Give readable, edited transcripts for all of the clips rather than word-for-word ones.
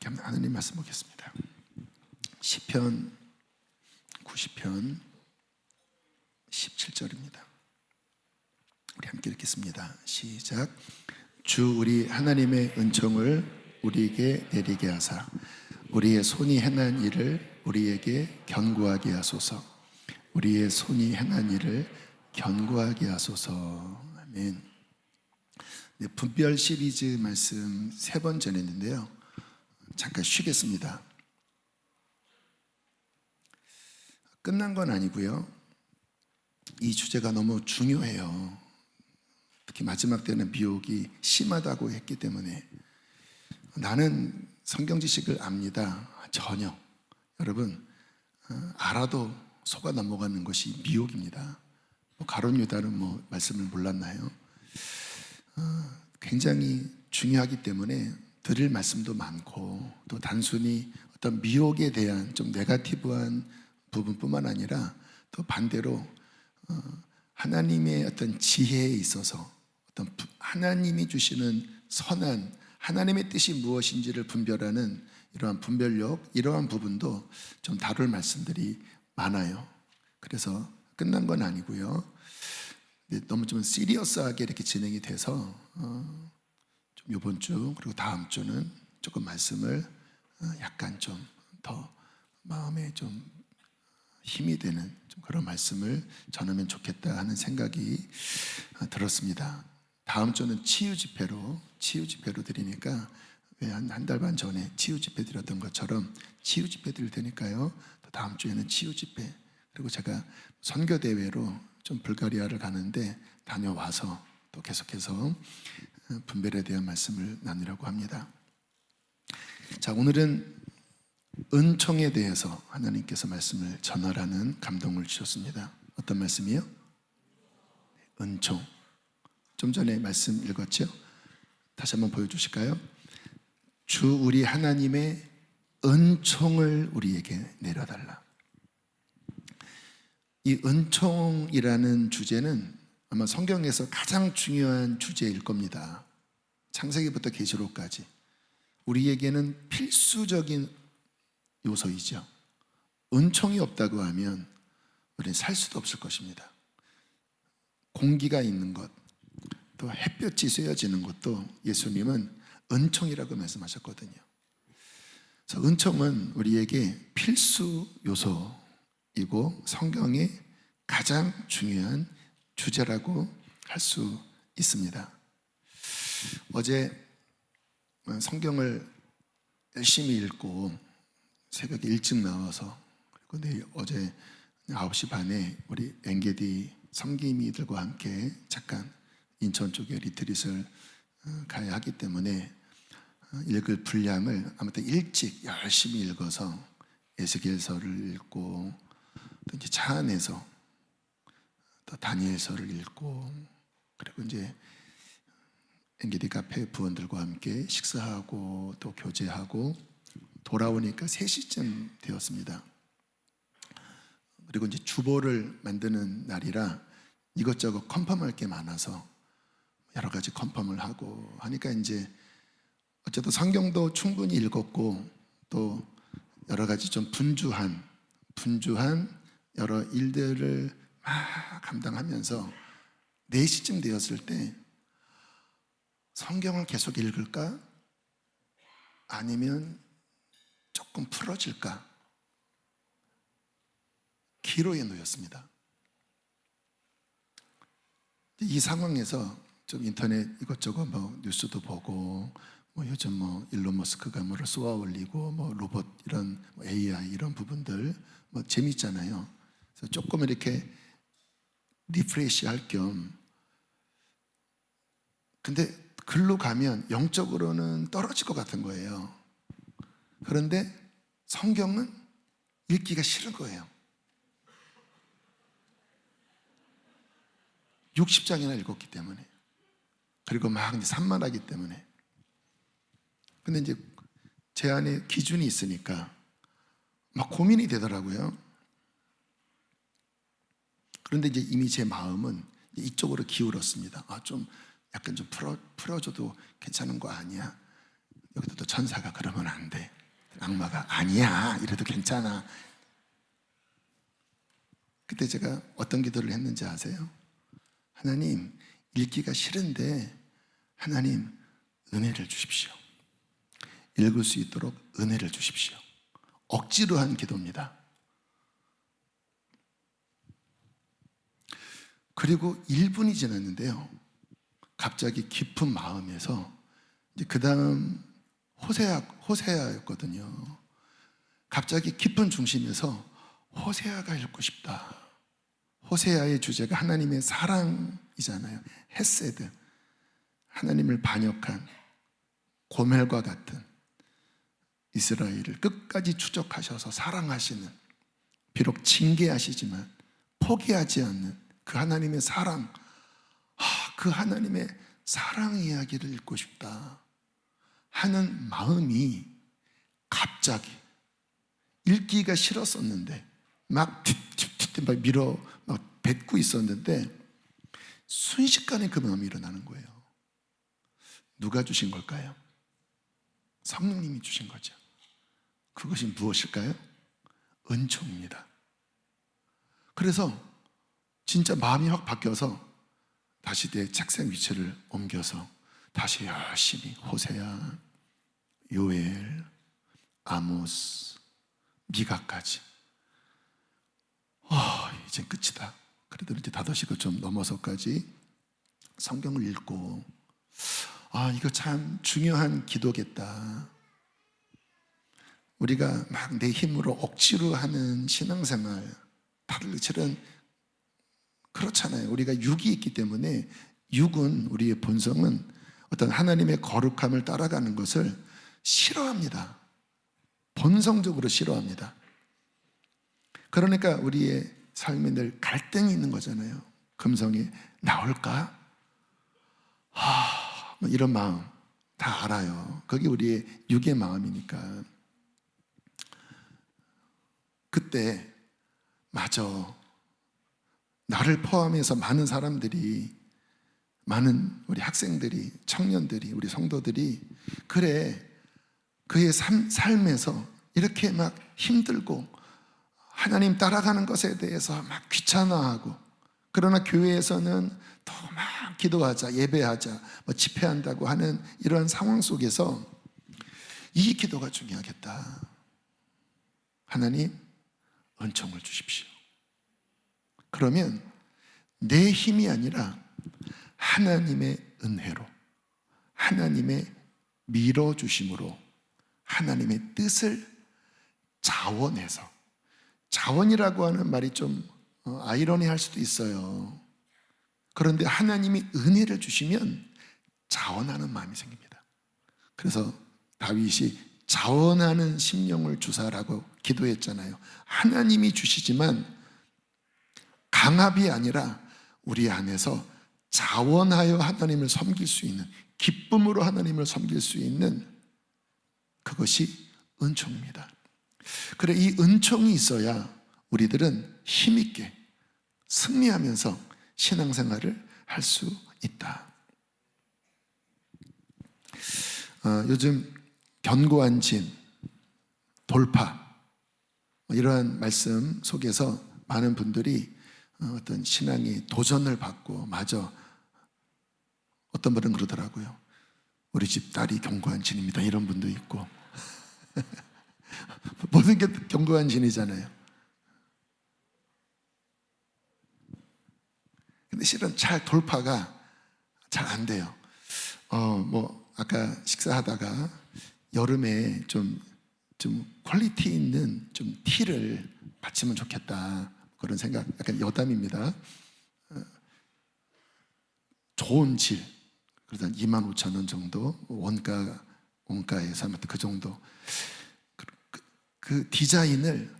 하나님 말씀 보겠습니다. 시편 90편 17절입니다. 우리 함께 읽겠습니다. 시작. 주 우리 하나님의 은총을 우리에게 내리게 하사 우리의 손이 행한 일을 우리에게 견고하게 하소서. 우리의 손이 행한 일을 견고하게 하소서. 아멘. 네, 분별 시리즈 말씀 3번 전했는데요, 잠깐 쉬겠습니다. 끝난 건 아니고요, 이 주제가 너무 중요해요. 특히 마지막 때는 미혹이 심하다고 했기 때문에. 나는 성경 지식을 압니다. 전혀. 여러분, 알아도 속아 넘어가는 것이 미혹입니다. 가룟 유다는 말씀을 몰랐나요? 굉장히 중요하기 때문에 드릴 말씀도 많고, 또 단순히 어떤 미혹에 대한 좀 네거티브한 부분뿐만 아니라 또 반대로 하나님의 어떤 지혜에 있어서 어떤 하나님이 주시는 선한 하나님의 뜻이 무엇인지를 분별하는 이러한 분별력, 이러한 부분도 좀 다룰 말씀들이 많아요. 그래서 끝난 건 아니고요, 너무 좀 시리어스하게 이렇게 진행이 돼서 좀 이번 주 그리고 다음 주는 조금 말씀을 약간 좀 더 마음에 좀 힘이 되는 좀 그런 말씀을 전하면 좋겠다 하는 생각이 들었습니다. 다음 주는 치유 집회로 드리니까, 왜 한 달 반 전에 치유 집회 드렸던 것처럼 치유 집회 드릴 테니까요, 또 다음 주에는 치유 집회, 그리고 제가 선교 대회로 좀 불가리아를 가는데 다녀와서 또 계속해서 분별에 대한 말씀을 나누려고 합니다. 자, 오늘은 은총에 대해서 하나님께서 말씀을 전하라는 감동을 주셨습니다. 어떤 말씀이요? 은총. 좀 전에 말씀 읽었죠? 다시 한번 보여주실까요? 주 우리 하나님의 은총을 우리에게 내려달라. 이 은총이라는 주제는 아마 성경에서 가장 중요한 주제일 겁니다. 창세기부터 계시록까지 우리에게는 필수적인 요소이죠. 은총이 없다고 하면 우리는 살 수도 없을 것입니다. 공기가 있는 것, 또 햇볕이 쐬어지는 것도 예수님은 은총이라고 말씀하셨거든요. 그래서 은총은 우리에게 필수 요소이고 성경의 가장 중요한 주제라고 할 수 있습니다. 어제 성경을 열심히 읽고 새벽에 일찍 나와서, 그리고 내일 어제 9시 반에 우리 엔게디 섬김이들과 함께 잠깐 인천 쪽에 리트릿을 가야 하기 때문에 읽을 분량을 아무튼 일찍 열심히 읽어서 에스겔서를 읽고, 또 이제 차 안에서 또 다니엘서를 읽고, 그리고 이제 엔게디 카페 부원들과 함께 식사하고 또 교제하고 돌아오니까 3시쯤 되었습니다. 그리고 이제 주보를 만드는 날이라 이것저것 컨펌할 게 많아서 여러 가지 컨펌을 하고 하니까, 이제 어쨌든 성경도 충분히 읽었고 또 여러 가지 좀 분주한 여러 일들을 막 감당하면서 4시쯤 되었을 때 성경을 계속 읽을까? 아니면 조금 풀어질까? 기로에 놓였습니다. 이 상황에서 좀 인터넷 이것저것 뉴스도 보고, 요즘 일론 머스크가 뭐를 쏘아 올리고 로봇 이런 AI 이런 부분들 재밌잖아요. 그래서 조금 이렇게 리프레시 할 겸, 근데 글로 가면 영적으로는 떨어질 것 같은 거예요. 그런데 성경은 읽기가 싫은 거예요. 60장이나 읽었기 때문에, 그리고 막 이제 산만하기 때문에. 근데 이제 제 안에 기준이 있으니까 막 고민이 되더라고요. 그런데 이제 이미 제 마음은 이쪽으로 기울었습니다. 좀 약간 좀 풀어줘도 괜찮은 거 아니야? 여기도 또 천사가 그러면 안 돼. 악마가 아니야 이래도 괜찮아. 그때 제가 어떤 기도를 했는지 아세요? 하나님, 읽기가 싫은데 하나님 은혜를 주십시오. 읽을 수 있도록 은혜를 주십시오. 억지로 한 기도입니다. 그리고 1분이 지났는데요, 갑자기 깊은 마음에서 이제 그 다음 호세아였거든요. 갑자기 깊은 중심에서 호세아가 읽고 싶다. 호세아의 주제가 하나님의 사랑이잖아요. 헤세드, 하나님을 반역한 고멜과 같은 이스라엘을 끝까지 추적하셔서 사랑하시는, 비록 징계하시지만 포기하지 않는 그 하나님의 사랑, 그 하나님의 사랑 이야기를 읽고 싶다 하는 마음이 갑자기, 읽기가 싫었었는데 막 뱉고 있었는데 순식간에 그 마음이 일어나는 거예요. 누가 주신 걸까요? 성령님이 주신 거죠. 그것이 무엇일까요? 은총입니다. 그래서 진짜 마음이 확 바뀌어서 다시 내 책상 위치를 옮겨서 다시 열심히 호세아, 요엘, 아모스, 미가까지. 이젠 끝이다. 그래도 이제 5시간 좀 넘어서까지 성경을 읽고, 이거 참 중요한 기도겠다. 우리가 막 내 힘으로 억지로 하는 신앙생활, 사실은 그렇잖아요. 우리가 육이 있기 때문에, 육은, 우리의 본성은 어떤 하나님의 거룩함을 따라가는 것을 싫어합니다. 본성적으로 싫어합니다. 그러니까 우리의 삶에 늘 갈등이 있는 거잖아요. 금성이 나올까? 뭐 이런 마음 다 알아요. 그게 우리의 육의 마음이니까. 그때 맞아, 나를 포함해서 많은 사람들이, 많은 우리 학생들이, 청년들이, 우리 성도들이, 그래, 그의 삶에서 이렇게 막 힘들고 하나님 따라가는 것에 대해서 막 귀찮아하고, 그러나 교회에서는 더 막 기도하자, 예배하자, 뭐 집회한다고 하는 이러한 상황 속에서 이 기도가 중요하겠다. 하나님, 은총을 주십시오. 그러면 내 힘이 아니라 하나님의 은혜로, 하나님의 밀어주심으로 하나님의 뜻을 자원해서, 자원이라고 하는 말이 좀 아이러니할 수도 있어요. 그런데 하나님이 은혜를 주시면 자원하는 마음이 생깁니다. 그래서 다윗이 자원하는 심령을 주사라고 기도했잖아요. 하나님이 주시지만 강압이 아니라 우리 안에서 자원하여 하나님을 섬길 수 있는, 기쁨으로 하나님을 섬길 수 있는, 그것이 은총입니다. 그래, 이 은총이 있어야 우리들은 힘있게 승리하면서 신앙생활을 할 수 있다. 요즘 견고한 진, 돌파, 이러한 말씀 속에서 많은 분들이 어떤 신앙의 도전을 받고, 맞아, 어떤 분은 그러더라고요. 우리 집 딸이 견고한 진입니다. 이런 분도 있고. 모든 게 견고한 진이잖아요. 근데 실은 잘 돌파가 잘 안 돼요. 아까 식사하다가 여름에 좀 퀄리티 있는 좀 티를 받치면 좋겠다, 그런 생각, 약간 여담입니다. 좋은 질, 그래서 25,000원 정도, 원가에서 아무튼 그 정도. 그 디자인을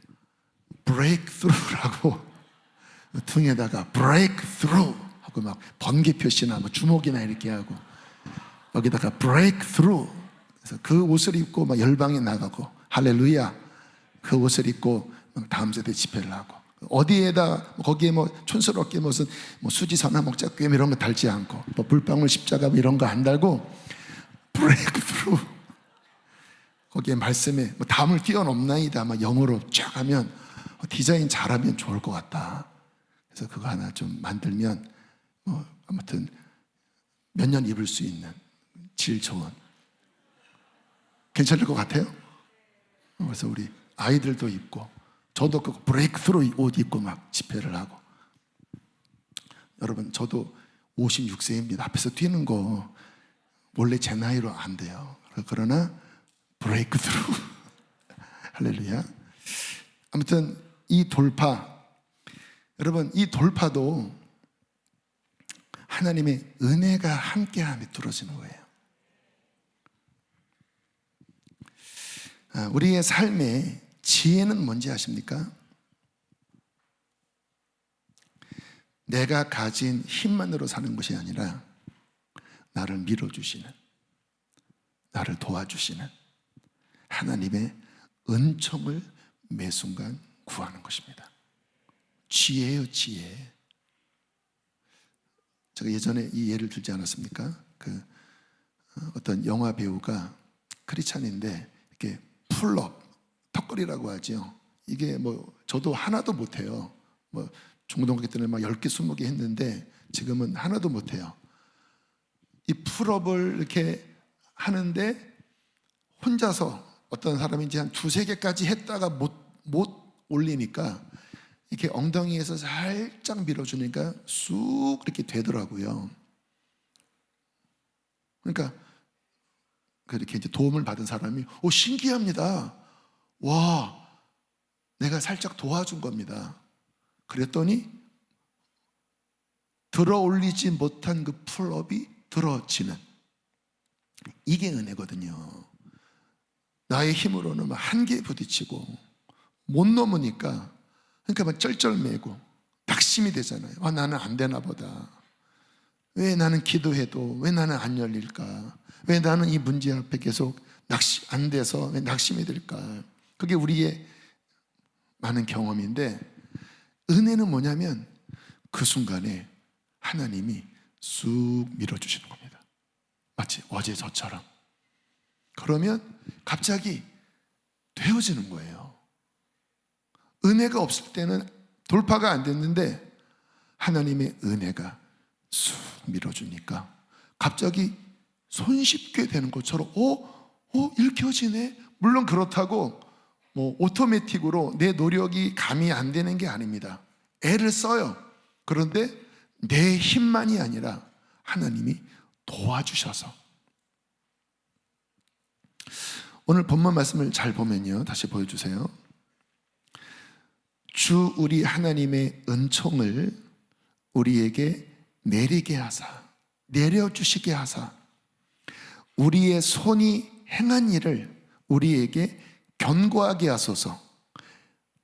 브레이크스루라고 등에다가 브레이크스루 하고 막 번개 표시나 뭐 주먹이나 이렇게 하고 여기다가 브레이크스루, 그래서 그 옷을 입고 막 열방에 나가고, 할렐루야, 그 옷을 입고 다음 세대 집회를 하고, 어디에다 거기에 뭐 촌스럽게 무슨 뭐 수지선화 목자꿰 이런 거 달지 않고, 뭐 불방울 십자가 이런 거 안 달고 브레이크스루. 거기에 말씀에 뭐 담을 뛰어넘나이다 막 영어로 쫙 하면 디자인 잘하면 좋을 것 같다. 그래서 그거 하나 좀 만들면 아무튼 몇 년 입을 수 있는 질 좋은, 괜찮을 것 같아요? 그래서 우리 아이들도 입고 저도 그 브레이크스루 옷 입고 막 집회를 하고. 여러분, 저도 56세입니다. 앞에서 뛰는 거 원래 제 나이로 안 돼요. 그러나 브레이크스루 할렐루야. 아무튼 이 돌파, 여러분, 이 돌파도 하나님의 은혜가 함께함에 뚫어지는 거예요. 우리의 삶의 지혜는 뭔지 아십니까? 내가 가진 힘만으로 사는 것이 아니라 나를 밀어주시는, 나를 도와주시는 하나님의 은총을 매 순간 구하는 것입니다. 지혜예요, 지혜. 제가 예전에 이 예를 들지 않았습니까? 어떤 영화 배우가 크리스찬인데 이렇게 풀업, 턱걸이라고 하죠. 이게 저도 하나도 못해요. 중고등학교 때는 막 10개, 20개 했는데 지금은 하나도 못해요. 이 풀업을 이렇게 하는데 혼자서 어떤 사람이 이제 한 2-3개까지 했다가 못 올리니까 이렇게 엉덩이에서 살짝 밀어주니까 쑥 이렇게 되더라고요. 그러니까 그렇게 이제 도움을 받은 사람이 신기합니다. 와, 내가 살짝 도와준 겁니다. 그랬더니 들어 올리지 못한 그 풀업이 들어지는, 이게 은혜거든요. 나의 힘으로는 막 한계에 부딪히고 못 넘으니까, 그러니까 막 쩔쩔매고 낙심이 되잖아요. 나는 안 되나 보다. 왜 나는 기도해도 왜 나는 안 열릴까? 왜 나는 이 문제 앞에 계속 안 돼서 왜 낙심이 될까? 그게 우리의 많은 경험인데, 은혜는 뭐냐면 그 순간에 하나님이 쑥 밀어주시는 겁니다. 마치 어제 저처럼. 그러면 갑자기 되어지는 거예요. 은혜가 없을 때는 돌파가 안 됐는데 하나님의 은혜가 쑥 밀어주니까 갑자기 손쉽게 되는 것처럼 일켜지네. 물론 그렇다고 오토매틱으로 내 노력이 감이 안 되는 게 아닙니다. 애를 써요. 그런데 내 힘만이 아니라 하나님이 도와주셔서. 오늘 본문 말씀을 잘 보면요, 다시 보여주세요. 주 우리 하나님의 은총을 우리에게 내리게 하사, 내려주시게 하사, 우리의 손이 행한 일을 우리에게 견고하게 하소서.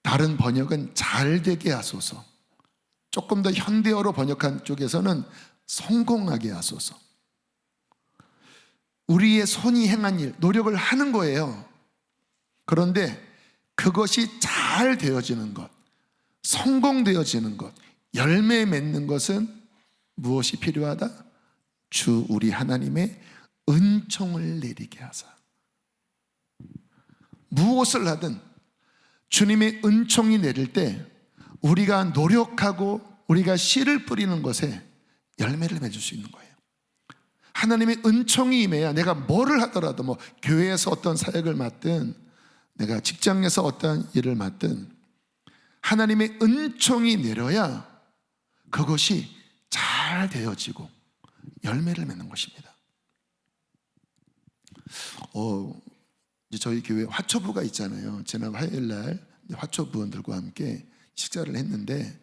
다른 번역은 잘 되게 하소서. 조금 더 현대어로 번역한 쪽에서는 성공하게 하소서. 우리의 손이 행한 일, 노력을 하는 거예요. 그런데 그것이 잘 되어지는 것, 성공되어지는 것, 열매 맺는 것은 무엇이 필요하다? 주 우리 하나님의 은총을 내리게 하사. 무엇을 하든 주님의 은총이 내릴 때 우리가 노력하고 우리가 씨를 뿌리는 것에 열매를 맺을 수 있는 거예요. 하나님의 은총이 임해야 내가 뭐를 하더라도 교회에서 어떤 사역을 맡든 내가 직장에서 어떤 일을 맡든 하나님의 은총이 내려야 그것이 잘 되어지고 열매를 맺는 것입니다. 이제 저희 교회 화초부가 있잖아요. 지난 화요일날 화초부원들과 함께 식사를 했는데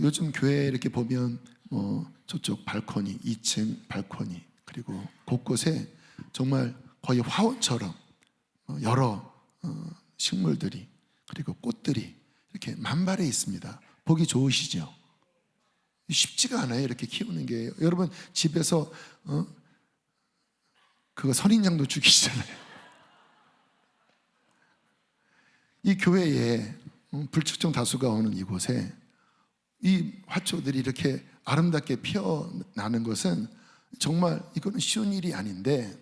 요즘 교회 이렇게 보면 저쪽 발코니, 2층 발코니, 그리고 곳곳에 정말 거의 화원처럼 여러 식물들이, 그리고 꽃들이 이렇게 만발해 있습니다. 보기 좋으시죠? 쉽지가 않아요, 이렇게 키우는 게. 여러분 집에서 그거 선인장도 죽이시잖아요. 이 교회에 불특정 다수가 오는 이곳에 이 화초들이 이렇게 아름답게 피어나는 것은 정말 이거는 쉬운 일이 아닌데,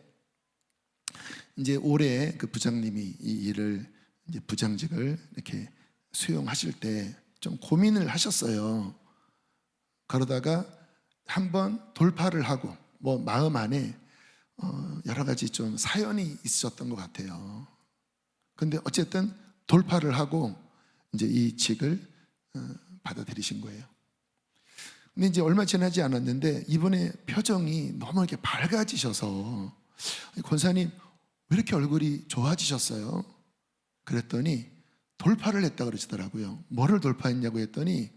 이제 올해 그 부장님이 이 일을 이제 부장직을 이렇게 수용하실 때 좀 고민을 하셨어요. 그러다가 한번 돌파를 하고 뭐 마음 안에 여러 가지 좀 사연이 있었던 것 같아요. 근데 어쨌든 돌파를 하고 이제 이 직을 받아들이신 거예요. 근데 이제 얼마 지나지 않았는데 이번에 표정이 너무 이렇게 밝아지셔서 권사님 왜 이렇게 얼굴이 좋아지셨어요? 그랬더니 돌파를 했다 그러시더라고요. 뭐를 돌파했냐고 했더니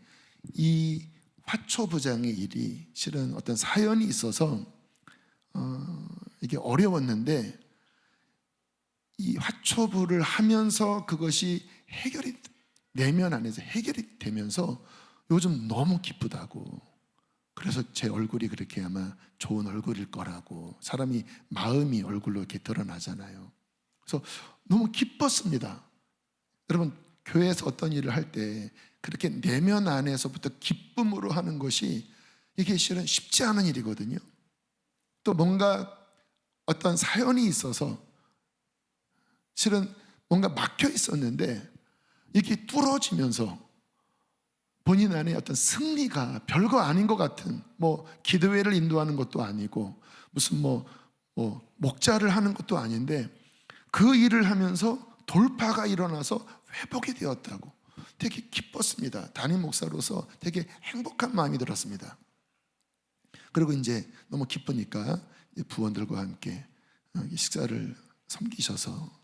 이 화초부장의 일이 실은 어떤 사연이 있어서 이게 어려웠는데 이 화초부를 하면서 그것이 해결이 내면 안에서 해결이 되면서 요즘 너무 기쁘다고, 그래서 제 얼굴이 그렇게 아마 좋은 얼굴일 거라고, 사람이 마음이 얼굴로 이렇게 드러나잖아요. 그래서 너무 기뻤습니다. 여러분 교회에서 어떤 일을 할 때 그렇게 내면 안에서부터 기쁨으로 하는 것이 이게 실은 쉽지 않은 일이거든요. 또 뭔가 어떤 사연이 있어서 실은 뭔가 막혀 있었는데 이게 뚫어지면서 본인 안에 어떤 승리가 별거 아닌 것 같은, 뭐 기도회를 인도하는 것도 아니고 무슨 뭐 목자를 하는 것도 아닌데 그 일을 하면서 돌파가 일어나서 회복이 되었다고 되게 기뻤습니다. 담임 목사로서 되게 행복한 마음이 들었습니다. 그리고 이제 너무 기쁘니까 부원들과 함께 식사를 섬기셔서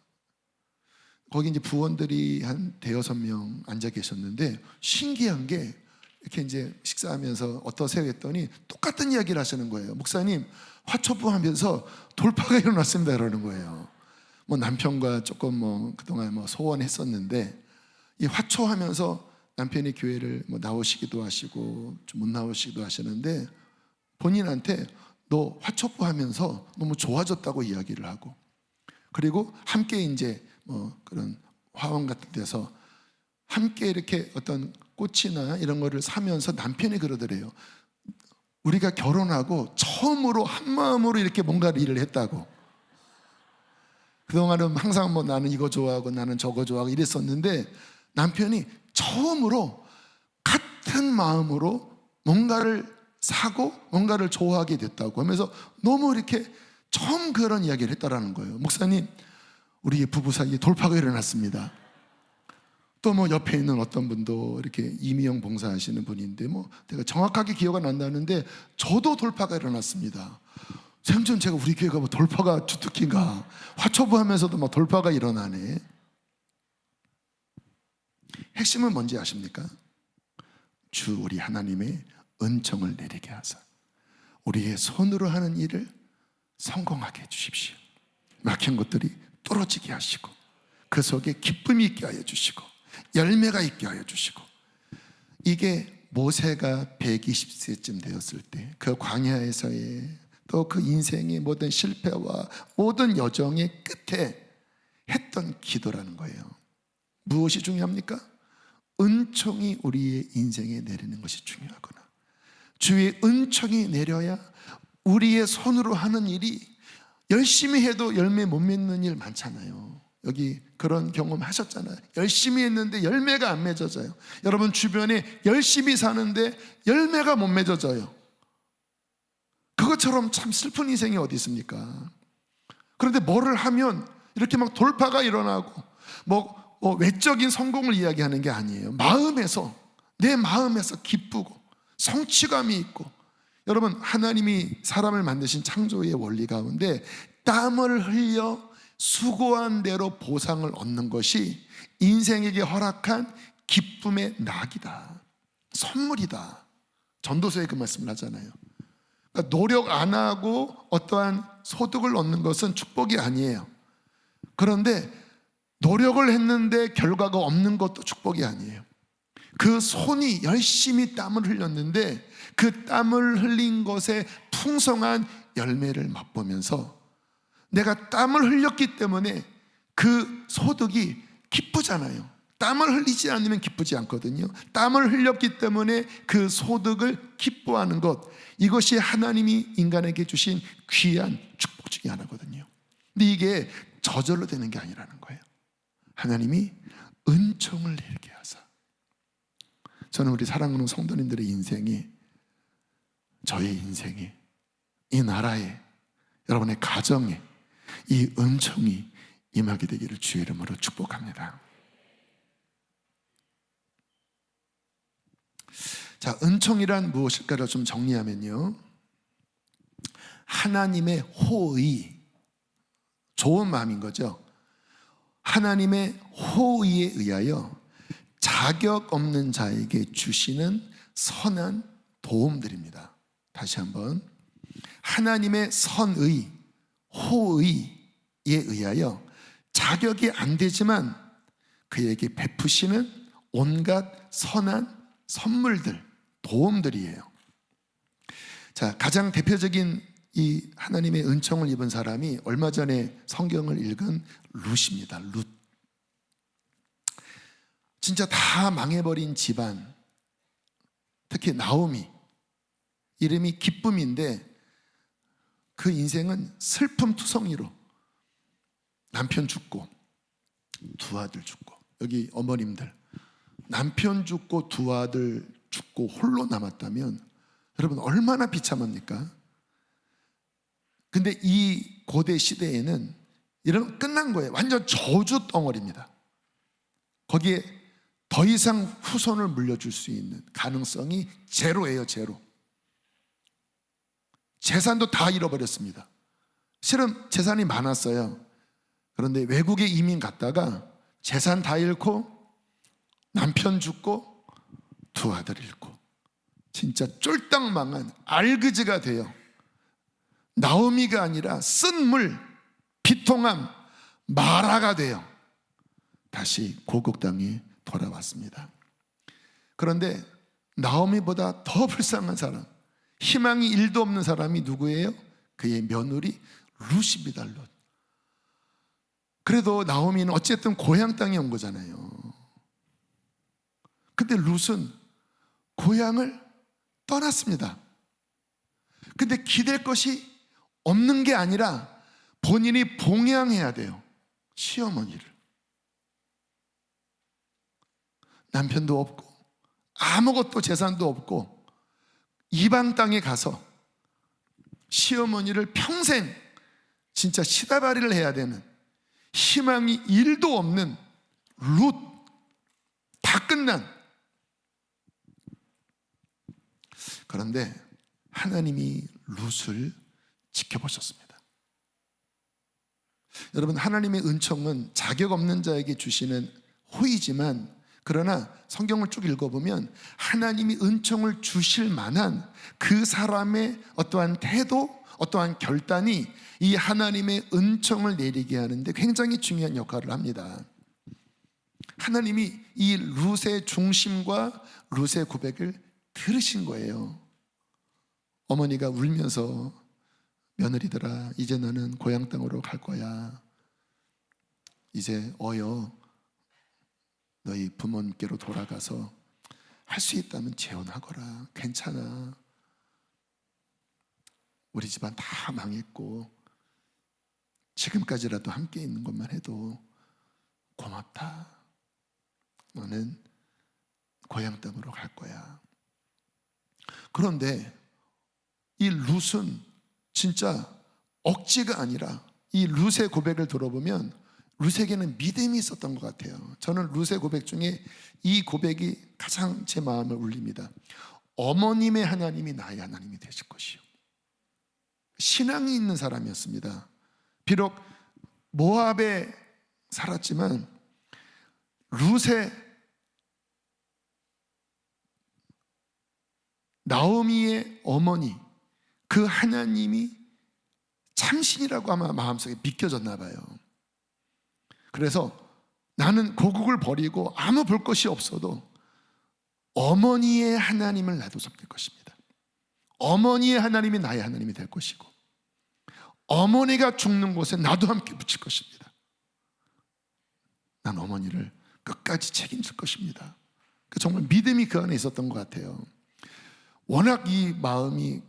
거기 이제 부원들이 한 대여섯 명 앉아 계셨는데 신기한 게 이렇게 이제 식사하면서 어떠세요 했더니 똑같은 이야기를 하시는 거예요. 목사님 화초부 하면서 돌파가 일어났습니다 그러는 거예요. 뭐 남편과 조금 뭐 그동안 뭐 소원했었는데 이 화초하면서 남편이 교회를 뭐 나오시기도 하시고 좀 못 나오시기도 하시는데 본인한테 너 화초부 하면서 너무 좋아졌다고 이야기를 하고, 그리고 함께 이제 뭐 그런 화원 같은 데서 함께 이렇게 어떤 꽃이나 이런 거를 사면서 남편이 그러더래요. 우리가 결혼하고 처음으로 한 마음으로 이렇게 뭔가 일을 했다고. 그동안은 항상 뭐 나는 이거 좋아하고 나는 저거 좋아하고 이랬었는데 남편이 처음으로 같은 마음으로 뭔가를 사고 뭔가를 좋아하게 됐다고 하면서 너무 이렇게 처음 그런 이야기를 했다라는 거예요. 목사님 우리 부부 사이에 돌파가 일어났습니다. 또 뭐 옆에 있는 어떤 분도 이렇게 이미영 봉사하시는 분인데 뭐 내가 정확하게 기억은 안 나는데 저도 돌파가 일어났습니다. 생전 제가 우리 교회가 뭐 돌파가 주특기인가, 화초부 하면서도 뭐 돌파가 일어나네. 핵심은 뭔지 아십니까? 주 우리 하나님의 은총을 내리게 하사 우리의 손으로 하는 일을 성공하게 해주십시오. 막힌 것들이 뚫어지게 하시고 그 속에 기쁨이 있게 하여 주시고 열매가 있게 하여 주시고, 이게 모세가 120세쯤 되었을 때 그 광야에서의 또 그 인생의 모든 실패와 모든 여정의 끝에 했던 기도라는 거예요. 무엇이 중요합니까? 은총이 우리의 인생에 내리는 것이 중요하구나. 주의 은총이 내려야 우리의 손으로 하는 일이, 열심히 해도 열매 못 맺는 일 많잖아요. 여기 그런 경험 하셨잖아요. 열심히 했는데 열매가 안 맺어져요. 여러분 주변에 열심히 사는데 열매가 못 맺어져요. 그것처럼 참 슬픈 인생이 어디 있습니까? 그런데 뭐를 하면 이렇게 막 돌파가 일어나고 뭐 외적인 성공을 이야기하는 게 아니에요. 마음에서, 내 마음에서 기쁘고 성취감이 있고, 여러분 하나님이 사람을 만드신 창조의 원리 가운데 땀을 흘려 수고한 대로 보상을 얻는 것이 인생에게 허락한 기쁨의 낙이다, 선물이다. 전도서에 그 말씀을 하잖아요. 그러니까 노력 안 하고 어떠한 소득을 얻는 것은 축복이 아니에요. 그런데 노력을 했는데 결과가 없는 것도 축복이 아니에요. 그 손이 열심히 땀을 흘렸는데 그 땀을 흘린 것에 풍성한 열매를 맛보면서 내가 땀을 흘렸기 때문에 그 소득이 기쁘잖아요. 땀을 흘리지 않으면 기쁘지 않거든요. 땀을 흘렸기 때문에 그 소득을 기뻐하는 것, 이것이 하나님이 인간에게 주신 귀한 축복 중에 하나거든요. 근데 이게 저절로 되는 게 아니라는 거예요. 하나님이 은총을 내리게 하사. 저는 우리 사랑하는 성도님들의 인생이, 저의 인생이, 이 나라에, 여러분의 가정에 이 은총이 임하게 되기를 주의 이름으로 축복합니다. 자, 은총이란 무엇일까를 좀 정리하면요, 하나님의 호의, 좋은 마음인 거죠. 하나님의 호의에 의하여 자격 없는 자에게 주시는 선한 도움들입니다. 다시 한번, 하나님의 선의, 호의에 의하여 자격이 안 되지만 그에게 베푸시는 온갖 선한 선물들, 도움들이에요. 자, 가장 대표적인 이 하나님의 은총을 입은 사람이 얼마 전에 성경을 읽은 룻입니다. 룻. 진짜 다 망해버린 집안, 특히 나오미, 이름이 기쁨인데 그 인생은 슬픔투성이로 남편 죽고 두 아들 죽고, 여기 어머님들, 남편 죽고 두 아들 죽고 홀로 남았다면 여러분 얼마나 비참합니까? 근데 이 고대 시대에는 이런 끝난 거예요. 완전 저주 덩어리입니다. 거기에 더 이상 후손을 물려줄 수 있는 가능성이 제로예요. 제로. 재산도 다 잃어버렸습니다. 실은 재산이 많았어요. 그런데 외국에 이민 갔다가 재산 다 잃고 남편 죽고 두 아들 잃고 진짜 쫄딱 망한 알그지가 돼요. 나오미가 아니라 쓴물, 비통함, 마라가 돼요. 다시 고국 땅에 돌아왔습니다. 그런데 나오미보다 더 불쌍한 사람, 희망이 1도 없는 사람이 누구예요? 그의 며느리 룻입니다. 룻. 그래도 나오미는 어쨌든 고향 땅에 온 거잖아요. 근데 룻은 고향을 떠났습니다. 근데 기댈 것이 없는 게 아니라 본인이 봉양해야 돼요. 시어머니를. 남편도 없고 아무것도 재산도 없고 이방 땅에 가서 시어머니를 평생 진짜 시다바리를 해야 되는, 희망이 1도 없는 룻, 다 끝난. 그런데 하나님이 룻을 지켜보셨습니다. 여러분, 하나님의 은총은 자격 없는 자에게 주시는 호의지만, 그러나 성경을 쭉 읽어보면 하나님이 은총을 주실 만한 그 사람의 어떠한 태도, 어떠한 결단이 이 하나님의 은총을 내리게 하는데 굉장히 중요한 역할을 합니다. 하나님이 이 룻의 중심과 룻의 고백을 들으신 거예요. 어머니가 울면서 며느리들아, 이제 나는 고향 땅으로 갈 거야. 이제 어여 너희 부모님께로 돌아가서 할 수 있다면 재혼하거라. 괜찮아. 우리 집안 다 망했고 지금까지라도 함께 있는 것만 해도 고맙다. 너는 고향 땅으로 갈 거야. 그런데 이 룻은 진짜 억지가 아니라, 이 룻의 고백을 들어보면 룻에게는 믿음이 있었던 것 같아요. 저는 룻의 고백 중에 이 고백이 가장 제 마음을 울립니다. 어머님의 하나님이 나의 하나님이 되실 것이요. 신앙이 있는 사람이었습니다. 비록 모압에 살았지만 룻의, 나오미의 어머니, 그 하나님이 참신이라고 아마 마음속에 믿겨졌나 봐요. 그래서 나는 고국을 버리고 아무 볼 것이 없어도 어머니의 하나님을 나도 섬길 것입니다. 어머니의 하나님이 나의 하나님이 될 것이고, 어머니가 죽는 곳에 나도 함께 붙일 것입니다. 난 어머니를 끝까지 책임질 것입니다. 정말 믿음이 그 안에 있었던 것 같아요. 워낙 이 마음이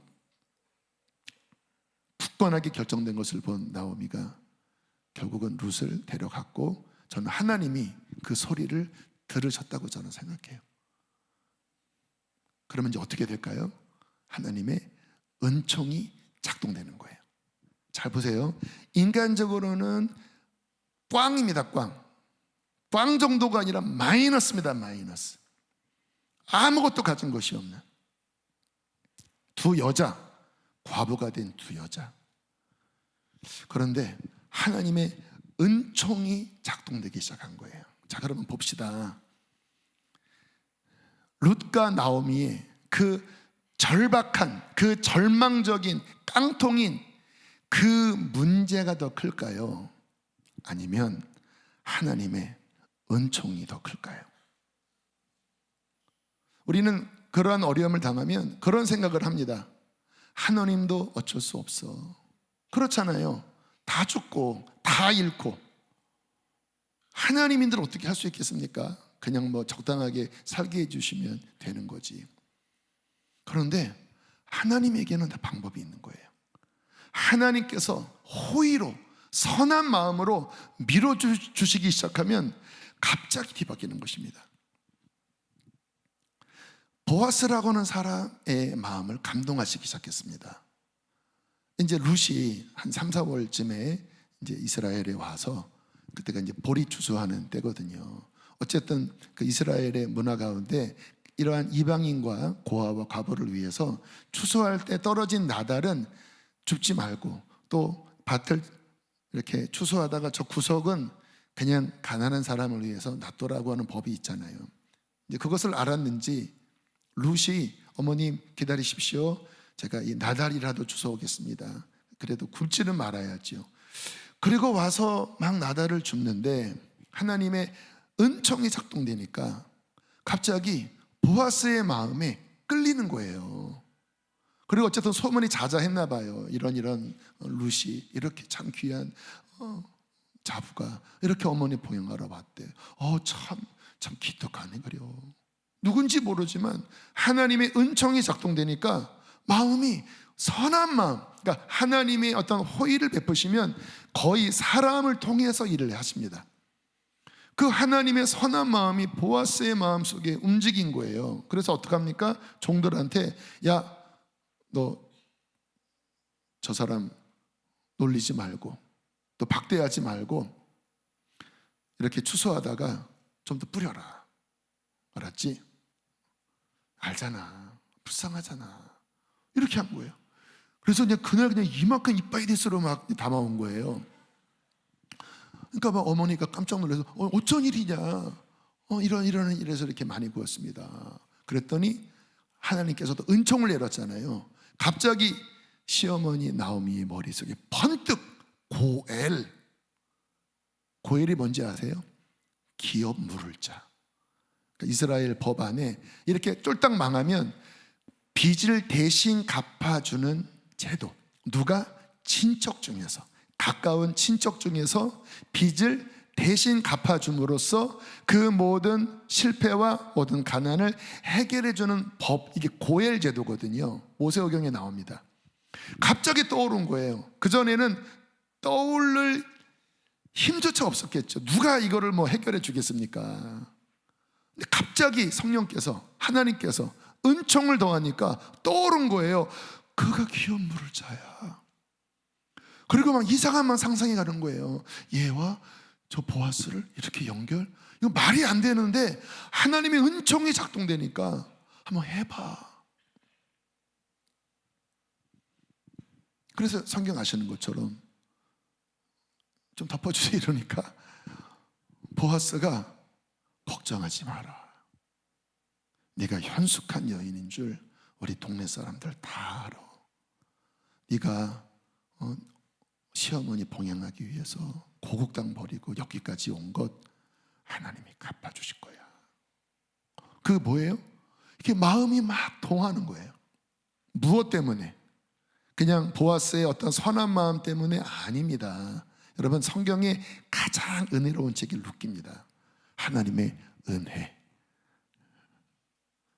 굳건하게 결정된 것을 본 나오미가 결국은 룻을 데려갔고, 저는 하나님이 그 소리를 들으셨다고 저는 생각해요. 그러면 이제 어떻게 될까요? 하나님의 은총이 작동되는 거예요. 잘 보세요. 인간적으로는 꽝입니다. 꽝 정도가 아니라 마이너스입니다. 마이너스. 아무것도 가진 것이 없는 두 여자, 과부가 된 두 여자. 그런데 하나님의 은총이 작동되기 시작한 거예요. 자, 그러면 봅시다. 룻과 나오미의 그 절박한, 그 절망적인, 깡통인 그 문제가 더 클까요? 아니면 하나님의 은총이 더 클까요? 우리는 그러한 어려움을 당하면 그런 생각을 합니다. 하나님도 어쩔 수 없어. 그렇잖아요. 다 죽고 다 잃고 하나님인들 어떻게 할 수 있겠습니까? 그냥 뭐 적당하게 살게 해주시면 되는 거지. 그런데 하나님에게는 다 방법이 있는 거예요. 하나님께서 호의로 선한 마음으로 밀어주시기 시작하면 갑자기 뒤바뀌는 것입니다. 보아스라고 하는 사람의 마음을 감동하시기 시작했습니다. 이제 룻이 한 3, 4월쯤에 이제 이스라엘에 와서, 그때가 이제 보리 추수하는 때거든요. 어쨌든 그 이스라엘의 문화 가운데 이러한 이방인과 고아와 과부를 위해서 추수할 때 떨어진 나달은 줍지 말고, 또 밭을 이렇게 추수하다가 저 구석은 그냥 가난한 사람을 위해서 놔두라고 하는 법이 있잖아요. 이제 그것을 알았는지 룻이 어머님 기다리십시오. 제가 이 나달이라도 주워오겠습니다. 그래도 굶지는 말아야죠. 그리고 와서 막 나달을 줍는데 하나님의 은총이 작동되니까 갑자기 보아스의 마음에 끌리는 거예요. 그리고 어쨌든 소문이 자자했나 봐요. 이런 룻이 이렇게 참 귀한 자부가 이렇게 어머니 보양하러 왔대. 참 기특하네. 그래요. 누군지 모르지만 하나님의 은총이 작동되니까 마음이 선한 마음, 그러니까 하나님의 어떤 호의를 베푸시면 거의 사람을 통해서 일을 하십니다. 그 하나님의 선한 마음이 보아스의 마음 속에 움직인 거예요. 그래서 어떡합니까? 종들한테 야, 너 저 사람 놀리지 말고 또 박대하지 말고 이렇게 추수하다가 좀 더 뿌려라. 알았지? 알잖아. 불쌍하잖아. 이렇게 한 거예요. 그래서 이제 그날 그냥 이만큼 이빠이디스로 막 담아온 거예요. 그러니까 막 어머니가 깜짝 놀라서 어쩐 일이냐. 이래서 이렇게 많이 구웠습니다. 그랬더니 하나님께서도 은총을 내렸잖아요. 갑자기 시어머니 나오미의 머릿속에 번뜩 고엘이 뭔지 아세요? 기업 물을 자. 그러니까 이스라엘 법 안에 이렇게 쫄딱 망하면 빚을 대신 갚아주는 제도. 누가? 친척 중에서, 가까운 친척 중에서 빚을 대신 갚아줌으로써 그 모든 실패와 모든 가난을 해결해주는 법, 이게 고엘 제도거든요. 모세오경에 나옵니다. 갑자기 떠오른 거예요. 그전에는 떠오를 힘조차 없었겠죠. 누가 이거를 뭐 해결해 주겠습니까? 근데 갑자기 성령께서, 하나님께서 은총을 더하니까 떠오른 거예요. 그가 기업 물을 자야. 그리고 막 이상한 만 상상이 가는 거예요. 얘와 저 보아스를 이렇게 연결? 이거 말이 안 되는데 하나님의 은총이 작동되니까 한번 해봐. 그래서 성경 아시는 것처럼 좀 덮어주세요 이러니까 보아스가 걱정하지 마라. 네가 현숙한 여인인 줄 우리 동네 사람들 다 알아. 네가 시어머니 봉양하기 위해서 고국 땅 버리고 여기까지 온 것 하나님이 갚아주실 거야. 그 뭐예요? 이렇게 마음이 막 동하는 거예요. 무엇 때문에? 그냥 보아스의 어떤 선한 마음 때문에 아닙니다. 여러분, 성경의 가장 은혜로운 책이 룻기입니다. 하나님의 은혜,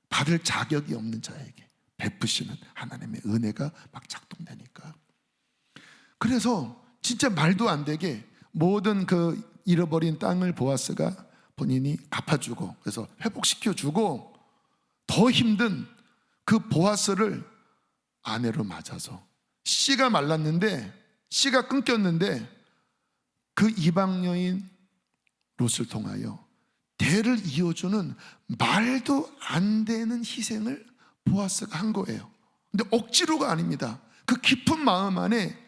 받을 자격이 없는 자에게 베푸시는 하나님의 은혜가 막 작동되니까. 그래서 진짜 말도 안 되게 모든 그 잃어버린 땅을 보아스가 본인이 갚아주고, 그래서 회복시켜주고, 더 힘든 그 보아스를 아내로 맞아서 씨가 말랐는데, 씨가 끊겼는데 그 이방 여인 롯을 통하여 대를 이어주는 말도 안 되는 희생을 보아스가 한 거예요. 근데 억지로가 아닙니다. 그 깊은 마음 안에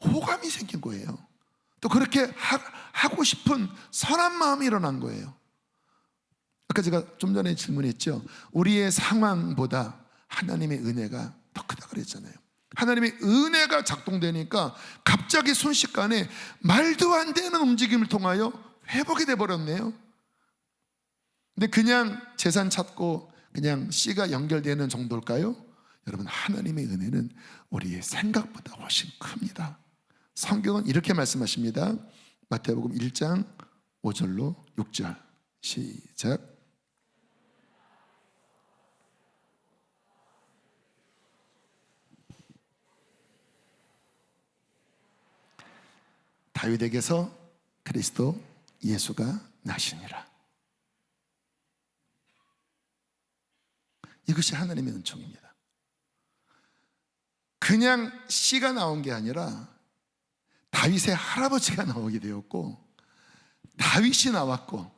호감이 생긴 거예요. 또 그렇게 하고 싶은 선한 마음이 일어난 거예요. 아까 제가 좀 전에 질문했죠. 우리의 상황보다 하나님의 은혜가 더 크다 그랬잖아요. 하나님의 은혜가 작동되니까 갑자기 순식간에 말도 안 되는 움직임을 통하여 회복이 돼버렸네요. 근데 그냥 재산 찾고 그냥 씨가 연결되는 정도일까요? 여러분, 하나님의 은혜는 우리의 생각보다 훨씬 큽니다. 성경은 이렇게 말씀하십니다. 마태복음 1장 5절로 6절 시작. 다윗에게서 그리스도 예수가 나시니라. 이것이 하나님의 은총입니다. 그냥 씨가 나온 게 아니라 다윗의 할아버지가 나오게 되었고, 다윗이 나왔고,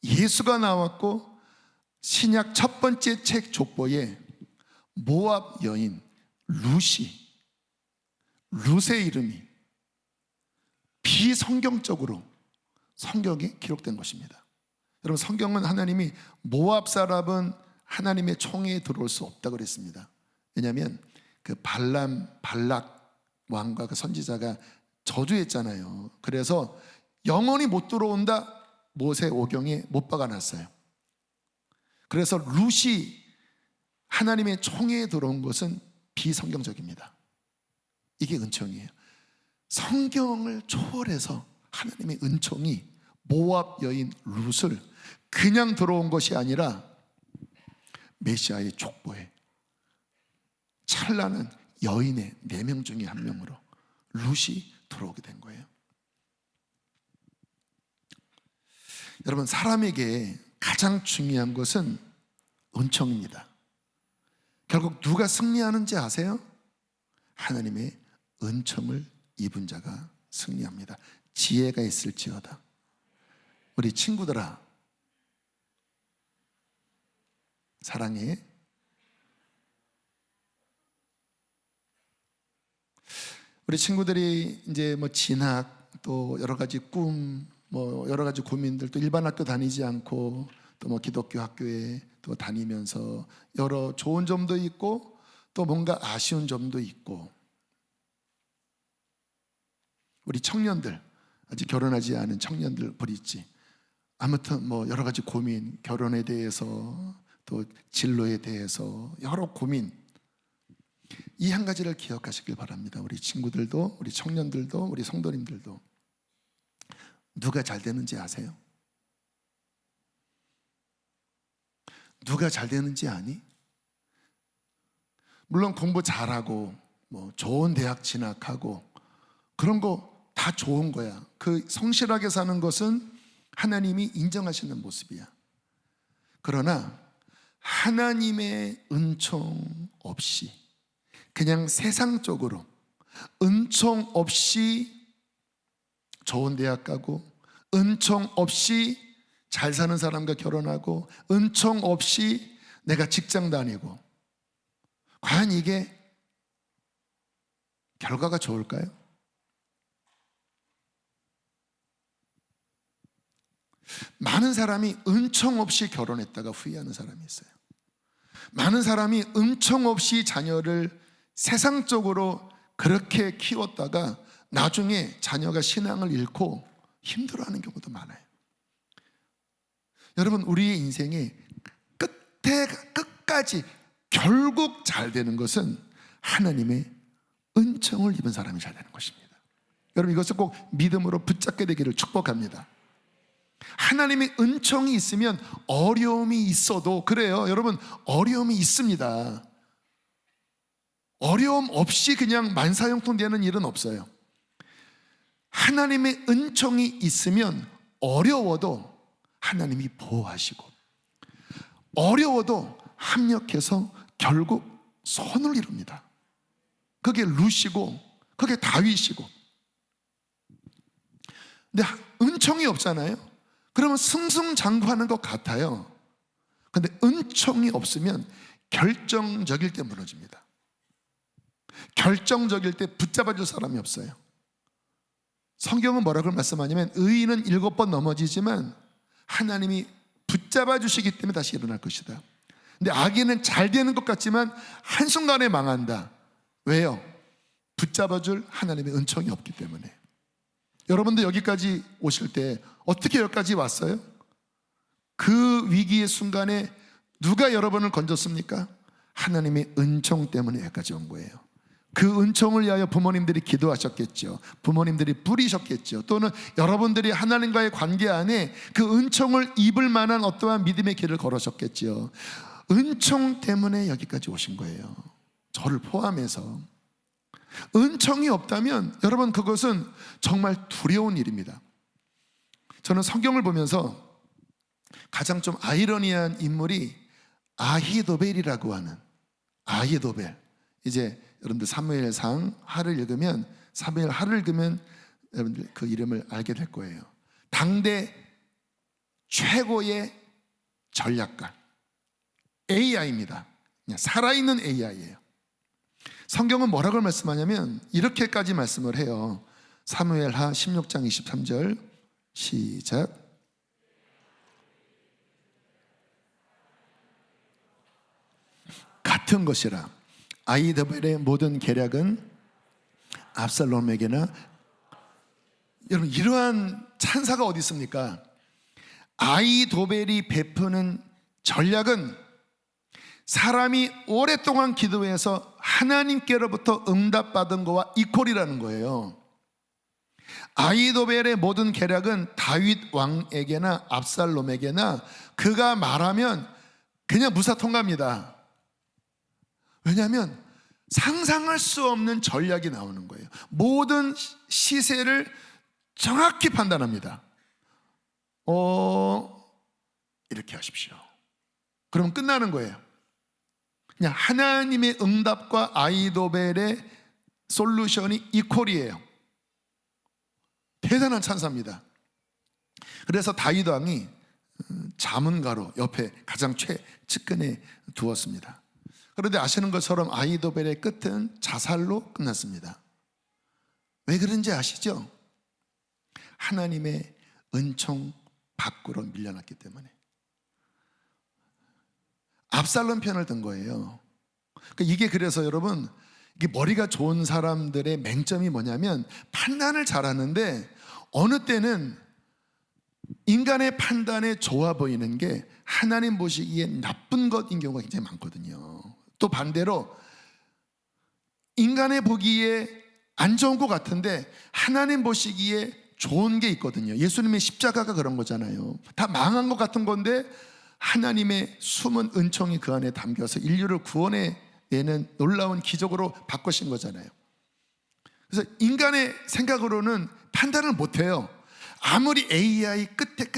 예수가 나왔고, 신약 첫 번째 책 족보에 모압 여인 룻의 이름이 비성경적으로 성경에 기록된 것입니다. 여러분, 성경은 하나님이 모압 사람은 하나님의 총회에 들어올 수 없다고 그랬습니다. 왜냐하면 그 발락 왕과 그 선지자가 저주했잖아요. 그래서 영원히 못 들어온다, 모세 오경에 못 박아놨어요. 그래서 룻이 하나님의 총회에 들어온 것은 비성경적입니다. 이게 은총이에요. 성경을 초월해서 하나님의 은총이 모압 여인 룻을 그냥 들어온 것이 아니라 메시아의 족보에 찬란한 여인의 4명 중에 한 명으로 룻이 들어오게 된 거예요. 여러분, 사람에게 가장 중요한 것은 은총입니다. 결국 누가 승리하는지 아세요? 하나님의 은총을 입은 자가 승리합니다. 지혜가 있을지어다. 우리 친구들아, 사랑해. 우리 친구들이 이제 뭐 진학, 또 여러 가지 꿈, 뭐 여러 가지 고민들, 또 일반 학교 다니지 않고 또 뭐 기독교 학교에 또 다니면서 여러 좋은 점도 있고 또 뭔가 아쉬운 점도 있고, 우리 청년들, 아직 결혼하지 않은 청년들 버리지, 아무튼 뭐 여러 가지 고민, 결혼에 대해서 또 진로에 대해서 여러 고민, 이 한 가지를 기억하시길 바랍니다. 우리 친구들도, 우리 청년들도, 우리 성도님들도. 누가 잘 되는지 아세요? 누가 잘 되는지 아니? 물론 공부 잘하고 뭐 좋은 대학 진학하고 그런 거 다 좋은 거야. 그 성실하게 사는 것은 하나님이 인정하시는 모습이야. 그러나 하나님의 은총 없이 그냥 세상적으로 은총 없이 좋은 대학 가고, 은총 없이 잘 사는 사람과 결혼하고, 은총 없이 내가 직장 다니고, 과연 이게 결과가 좋을까요? 많은 사람이 은총 없이 결혼했다가 후회하는 사람이 있어요. 많은 사람이 은총 없이 자녀를 세상적으로 그렇게 키웠다가 나중에 자녀가 신앙을 잃고 힘들어하는 경우도 많아요. 여러분, 우리의 인생에 끝까지 결국 잘 되는 것은 하나님의 은총을 입은 사람이 잘 되는 것입니다. 여러분, 이것을 꼭 믿음으로 붙잡게 되기를 축복합니다. 하나님의 은총이 있으면 어려움이 있어도, 그래요 여러분, 어려움이 있습니다. 어려움 없이 그냥 만사형통 되는 일은 없어요. 하나님의 은총이 있으면 어려워도 하나님이 보호하시고, 어려워도 합력해서 결국 선을 이룹니다. 그게 룻이고 그게 다윗이고. 근데 은총이 없잖아요. 그러면 승승장구하는 것 같아요. 근데 은총이 없으면 결정적일 때 무너집니다. 결정적일 때 붙잡아 줄 사람이 없어요. 성경은 뭐라고 말씀하냐면 의인은 7번 넘어지지만 하나님이 붙잡아 주시기 때문에 다시 일어날 것이다. 근데 악인은 잘 되는 것 같지만 한순간에 망한다. 왜요? 붙잡아 줄 하나님의 은총이 없기 때문에. 여러분도 여기까지 오실 때 어떻게 여기까지 왔어요? 그 위기의 순간에 누가 여러분을 건졌습니까? 하나님의 은총 때문에 여기까지 온 거예요. 그 은총을 위하여 부모님들이 기도하셨겠죠. 부모님들이 부리셨겠죠. 또는 여러분들이 하나님과의 관계 안에 그 은총을 입을 만한 어떠한 믿음의 길을 걸으셨겠죠. 은총 때문에 여기까지 오신 거예요. 저를 포함해서. 은총이 없다면 여러분 그것은 정말 두려운 일입니다. 저는 성경을 보면서 가장 좀 아이러니한 인물이 아히도벨이라고 하는, 아히도벨. 이제 여러분들 사무엘상 하를 읽으면, 사무엘 하를 읽으면 여러분들 그 이름을 알게 될 거예요. 당대 최고의 전략가, AI입니다. 그냥 살아있는 AI예요. 성경은 뭐라고 말씀하냐면 이렇게까지 말씀을 해요. 사무엘하 16장 23절 시작. 같은 것이라 아히도벨의 모든 계략은 압살롬에게나. 여러분 이러한 찬사가 어디 있습니까? 아히도벨이 베푸는 전략은 사람이 오랫동안 기도해서 하나님께로부터 응답받은 거와 이퀄이라는 거예요. 아히도벨의 모든 계략은 다윗 왕에게나 압살롬에게나 그가 말하면 그냥 무사통과입니다. 왜냐하면 상상할 수 없는 전략이 나오는 거예요. 모든 시세를 정확히 판단합니다. 이렇게 하십시오. 그러면 끝나는 거예요. 그냥 하나님의 응답과 아히도벨의 솔루션이 이퀄이에요. 대단한 찬사입니다. 그래서 다윗 왕이 자문가로 옆에 가장 최측근에 두었습니다. 그런데 아시는 것처럼 아히도벨의 끝은 자살로 끝났습니다. 왜 그런지 아시죠? 하나님의 은총 밖으로 밀려났기 때문에. 압살롬 편을 든 거예요. 그러니까 이게 그래서 여러분, 이게 머리가 좋은 사람들의 맹점이 뭐냐면 판단을 잘하는데 어느 때는 인간의 판단에 좋아 보이는 게 하나님 보시기에 나쁜 것인 경우가 굉장히 많거든요. 또 반대로 인간의 보기에 안 좋은 것 같은데 하나님 보시기에 좋은 게 있거든요. 예수님의 십자가가 그런 거잖아요. 다 망한 것 같은 건데 하나님의 숨은 은총이 그 안에 담겨서 인류를 구원해내는 놀라운 기적으로 바꾸신 거잖아요. 그래서 인간의 생각으로는 판단을 못해요. 아무리 AI 끝에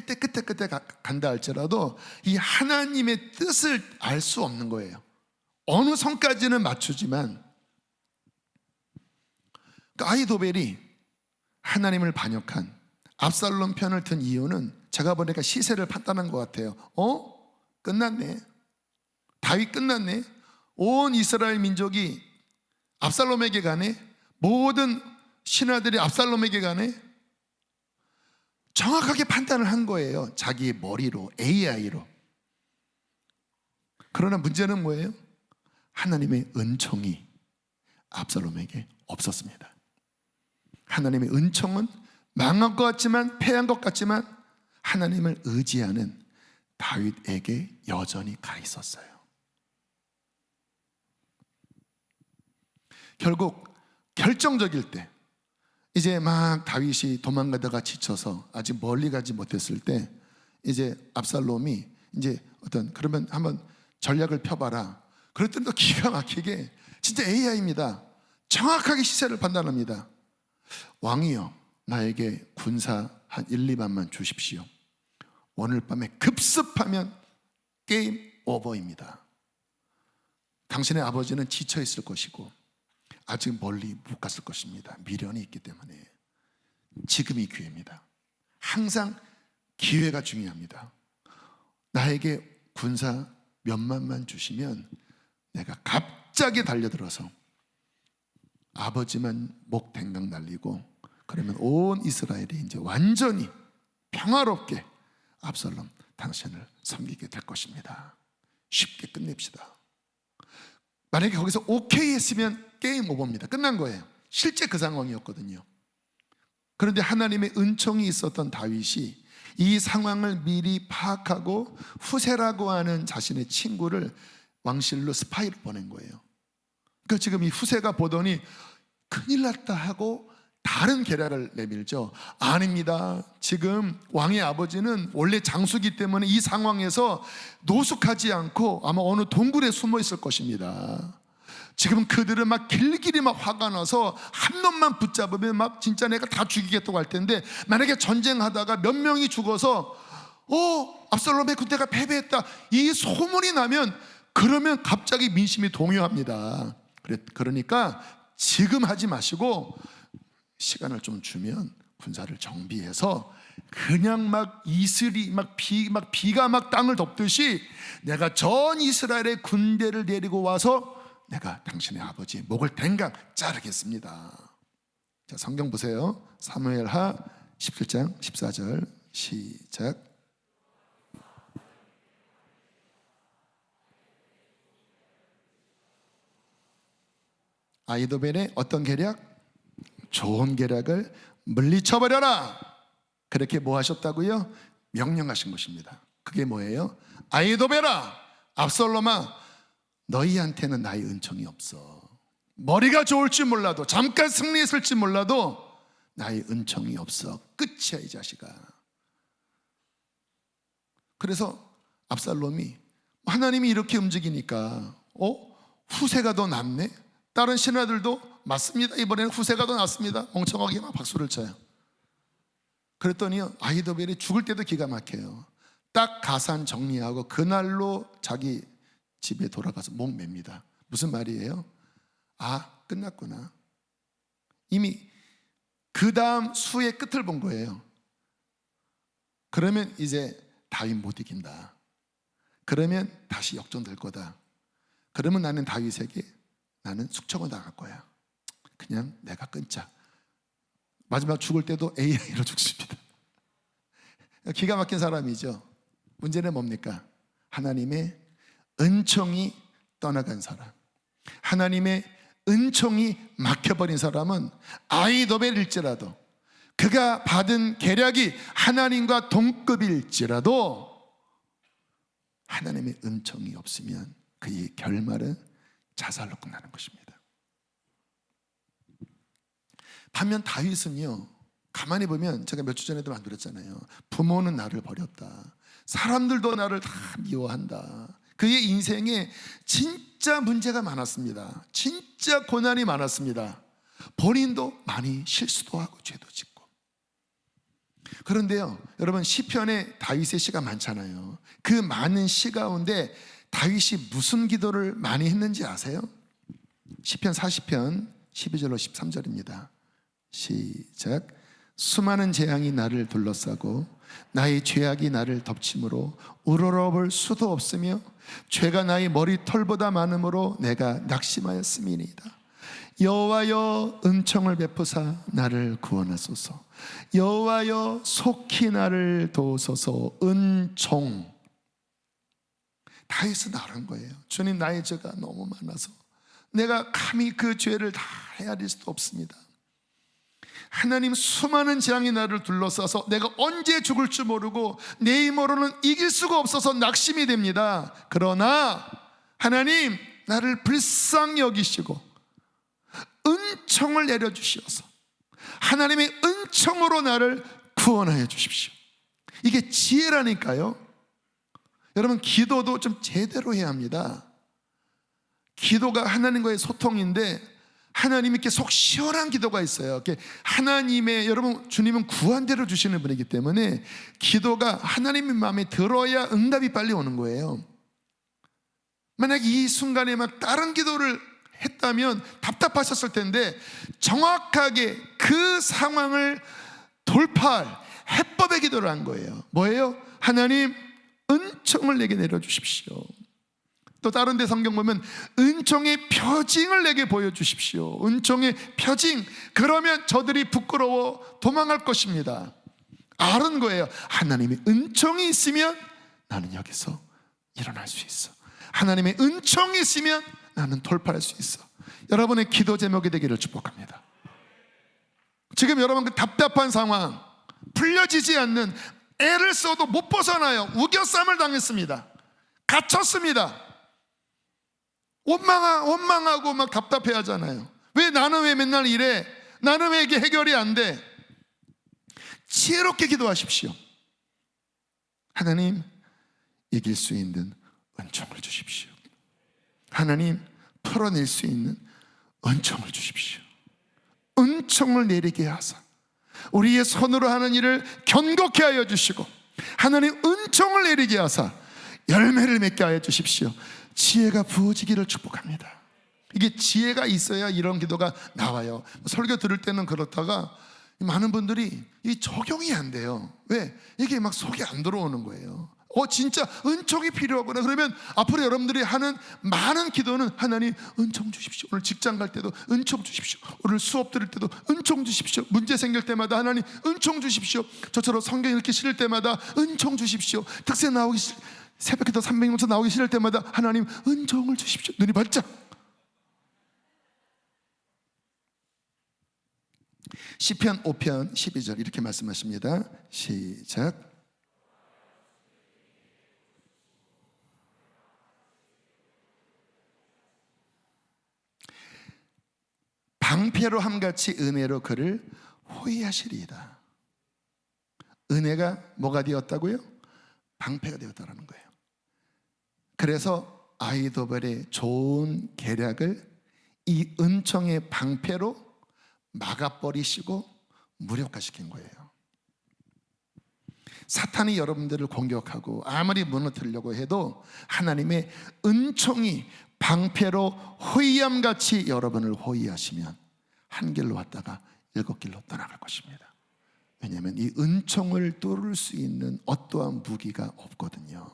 간다 할지라도 이 하나님의 뜻을 알 수 없는 거예요. 어느 선까지는 맞추지만. 그러니까 아히도벨이 하나님을 반역한 압살롬 편을 든 이유는 제가 보니까 시세를 판단한 것 같아요. 끝났네. 다윗 끝났네. 온 이스라엘 민족이 압살롬에게 가네. 모든 신하들이 압살롬에게 가네. 정확하게 판단을 한 거예요. 자기의 머리로, AI로. 그러나 문제는 뭐예요? 하나님의 은총이 압살롬에게 없었습니다. 하나님의 은총은 망한 것 같지만, 패한 것 같지만 하나님을 의지하는 다윗에게 여전히 가 있었어요. 결국 결정적일 때, 이제 막 다윗이 도망가다가 지쳐서 아직 멀리 가지 못했을 때 이제 압살롬이 이제 그러면 한번 전략을 펴봐라. 그랬더니 또 기가 막히게 진짜 AI입니다. 정확하게 시세를 판단합니다. 왕이요, 나에게 군사 한 1, 2만만 주십시오. 오늘 밤에 급습하면 게임 오버입니다. 당신의 아버지는 지쳐 있을 것이고 아직 멀리 못 갔을 것입니다. 미련이 있기 때문에. 지금이 기회입니다. 항상 기회가 중요합니다. 나에게 군사 몇만만 주시면 내가 갑자기 달려들어서 아버지만 목 댕강 날리고, 그러면 온 이스라엘이 이제 완전히 평화롭게 압살롬 당신을 섬기게 될 것입니다. 쉽게 끝냅시다. 만약에 거기서 오케이 했으면 게임 오버입니다. 끝난 거예요. 실제 그 상황이었거든요. 그런데 하나님의 은총이 있었던 다윗이 이 상황을 미리 파악하고 후세라고 하는 자신의 친구를 왕실로 스파이로 보낸 거예요. 그러니까 지금 이 후세가 보더니 큰일 났다 하고 다른 계략을 내밀죠. 아닙니다. 지금 왕의 아버지는 원래 장수기 때문에 이 상황에서 노숙하지 않고 아마 어느 동굴에 숨어 있을 것입니다. 지금 그들은 막 길길이 막 화가 나서 한 놈만 붙잡으면 막 진짜 내가 다 죽이겠다고 할 텐데, 만약에 전쟁하다가 몇 명이 죽어서 압살롬의 군대가 패배했다 이 소문이 나면, 그러면 갑자기 민심이 동요합니다. 그러니까 지금 하지 마시고 시간을 좀 주면 군사를 정비해서 그냥 막 이슬이 비가 막 땅을 덮듯이 내가 전 이스라엘의 군대를 데리고 와서 내가 당신의 아버지의 목을 댕강 자르겠습니다. 자, 성경 보세요. 사무엘하 17장 14절 시작. 아히도벨의 어떤 계략? 좋은 계략을 물리쳐버려라. 그렇게 뭐 하셨다고요? 명령하신 것입니다. 그게 뭐예요? 아히도벨아, 압살롬아, 너희한테는 나의 은총이 없어. 머리가 좋을지 몰라도, 잠깐 승리했을지 몰라도 나의 은총이 없어. 끝이야 이 자식아. 그래서 압살롬이 하나님이 이렇게 움직이니까 후세가 더 낫네. 다른 신하들도 맞습니다. 이번에는 후세가 더 낫습니다. 멍청하게 막 박수를 쳐요. 그랬더니 아히도벨이 죽을 때도 기가 막혀요. 딱 가산 정리하고 그날로 자기 집에 돌아가서 목 맵니다. 무슨 말이에요? 끝났구나. 이미 그 다음 수의 끝을 본 거예요. 그러면 이제 다윗 못 이긴다. 그러면 다시 역전될 거다. 그러면 나는 다윗에게 나는 숙청을 나갈 거야. 그냥 내가 끊자. 마지막 죽을 때도 AI로 죽습니다. 기가 막힌 사람이죠. 문제는 뭡니까? 하나님의 은총이 떠나간 사람, 하나님의 은총이 막혀버린 사람은 아히도벨일지라도, 그가 받은 계략이 하나님과 동급일지라도 하나님의 은총이 없으면 그의 결말은 자살로 끝나는 것입니다. 반면 다윗은요, 가만히 보면 제가 몇 주 전에도 만들었잖아요. 부모는 나를 버렸다. 사람들도 나를 다 미워한다. 그의 인생에 진짜 문제가 많았습니다. 진짜 고난이 많았습니다. 본인도 많이 실수도 하고 죄도 짓고. 그런데요, 여러분, 시편에 다윗의 시가 많잖아요. 그 많은 시 가운데 다윗이 무슨 기도를 많이 했는지 아세요? 시편 40편 12절로 13절입니다. 시작. 수많은 재앙이 나를 둘러싸고 나의 죄악이 나를 덮침으로 우러러볼 수도 없으며 죄가 나의 머리털보다 많음으로 내가 낙심하였음이니이다. 여호와여, 은총을 베푸사 나를 구원하소서. 여호와여, 속히 나를 도우소서. 은총. 다윗은 나란 거예요. 주님, 나의 죄가 너무 많아서 내가 감히 그 죄를 다 헤아릴 수도 없습니다. 하나님, 수많은 재앙이 나를 둘러싸서 내가 언제 죽을 줄 모르고 내 힘으로는 이길 수가 없어서 낙심이 됩니다. 그러나 하나님, 나를 불쌍히 여기시고 은총을 내려주시어서 하나님의 은총으로 나를 구원하여 주십시오. 이게 지혜라니까요. 여러분, 기도도 좀 제대로 해야 합니다. 기도가 하나님과의 소통인데 하나님께 속 시원한 기도가 있어요. 하나님의, 여러분, 주님은 구한 대로 주시는 분이기 때문에 기도가 하나님의 마음에 들어야 응답이 빨리 오는 거예요. 만약 이 순간에 막 다른 기도를 했다면 답답하셨을 텐데, 정확하게 그 상황을 돌파할 해법의 기도를 한 거예요. 뭐예요? 하나님, 은총을 내게 내려주십시오. 또 다른 데 성경 보면 은총의 표징을 내게 보여주십시오. 은총의 표징. 그러면 저들이 부끄러워 도망갈 것입니다. 아는 거예요. 하나님의 은총이 있으면 나는 여기서 일어날 수 있어. 하나님의 은총이 있으면 나는 돌파할 수 있어. 여러분의 기도 제목이 되기를 축복합니다. 지금 여러분 그 답답한 상황, 풀려지지 않는, 애를 써도 못 벗어나요. 우겨쌈을 당했습니다. 갇혔습니다. 원망하고 막 답답해 하잖아요. 나는 왜 맨날 이래? 나는 왜 이게 해결이 안 돼? 지혜롭게 기도하십시오. 하나님, 이길 수 있는 은총을 주십시오. 하나님, 풀어낼 수 있는 은총을 주십시오. 은총을 내리게 하사 우리의 손으로 하는 일을 견고케 하여 주시고, 하나님 은총을 내리게 하사 열매를 맺게 하여 주십시오. 지혜가 부어지기를 축복합니다. 이게 지혜가 있어야 이런 기도가 나와요. 설교 들을 때는 그렇다가 많은 분들이 이 적용이 안 돼요. 왜? 이게 막 속에 안 들어오는 거예요. 진짜 은총이 필요하구나. 그러면 앞으로 여러분들이 하는 많은 기도는 하나님 은총 주십시오. 오늘 직장 갈 때도 은총 주십시오. 오늘 수업 들을 때도 은총 주십시오. 문제 생길 때마다 하나님 은총 주십시오. 저처럼 성경 읽기 싫을 때마다 은총 주십시오. 특세 나오기 새벽기도 300명서 나오기 싫을 때마다 하나님 은총을 주십시오. 눈이 번쩍. 시편 5편 12절 이렇게 말씀하십니다. 시작. 방패로 함같이 은혜로 그를 호위하시리이다. 은혜가 뭐가 되었다고요? 방패가 되었다라는 거예요. 그래서 아히도벨의 좋은 계략을 이 은총의 방패로 막아버리시고 무력화시킨 거예요. 사탄이 여러분들을 공격하고 아무리 무너뜨리려고 해도 하나님의 은총이 방패로 호위함같이 여러분을 호위하시면 한 길로 왔다가 7길로 떠나갈 것입니다. 왜냐하면 이 은총을 뚫을 수 있는 어떠한 무기가 없거든요.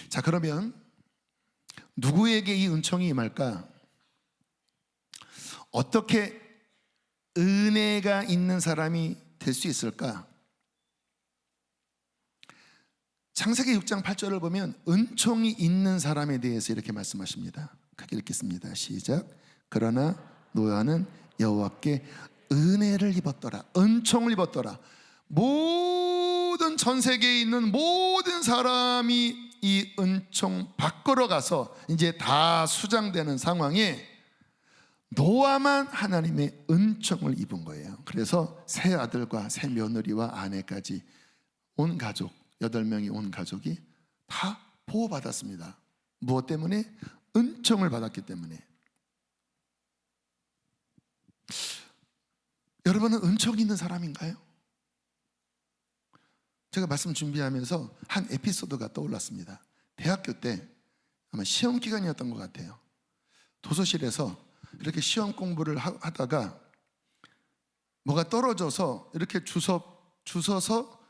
자, 그러면 누구에게 이 은총이 임할까? 어떻게 은혜가 있는 사람이 될 수 있을까? 창세기 6장 8절을 보면 은총이 있는 사람에 대해서 이렇게 말씀하십니다. 크게 읽겠습니다. 시작. 그러나 노아는 여호와께 은혜를 입었더라. 은총을 입었더라. 모든 전 세계에 있는 모든 사람이 이 은총 밖으로 가서 이제 다 수장되는 상황에 노아만 하나님의 은총을 입은 거예요. 그래서 세 아들과 세 며느리와 아내까지 온 가족 8명이 온 가족이 다 보호받았습니다. 무엇 때문에? 은총을 받았기 때문에. 여러분은 은총이 있는 사람인가요? 제가 말씀 준비하면서 한 에피소드가 떠올랐습니다. 대학교 때 아마 시험 기간이었던 것 같아요. 도서실에서 이렇게 시험 공부를 하다가 뭐가 떨어져서 이렇게 주워서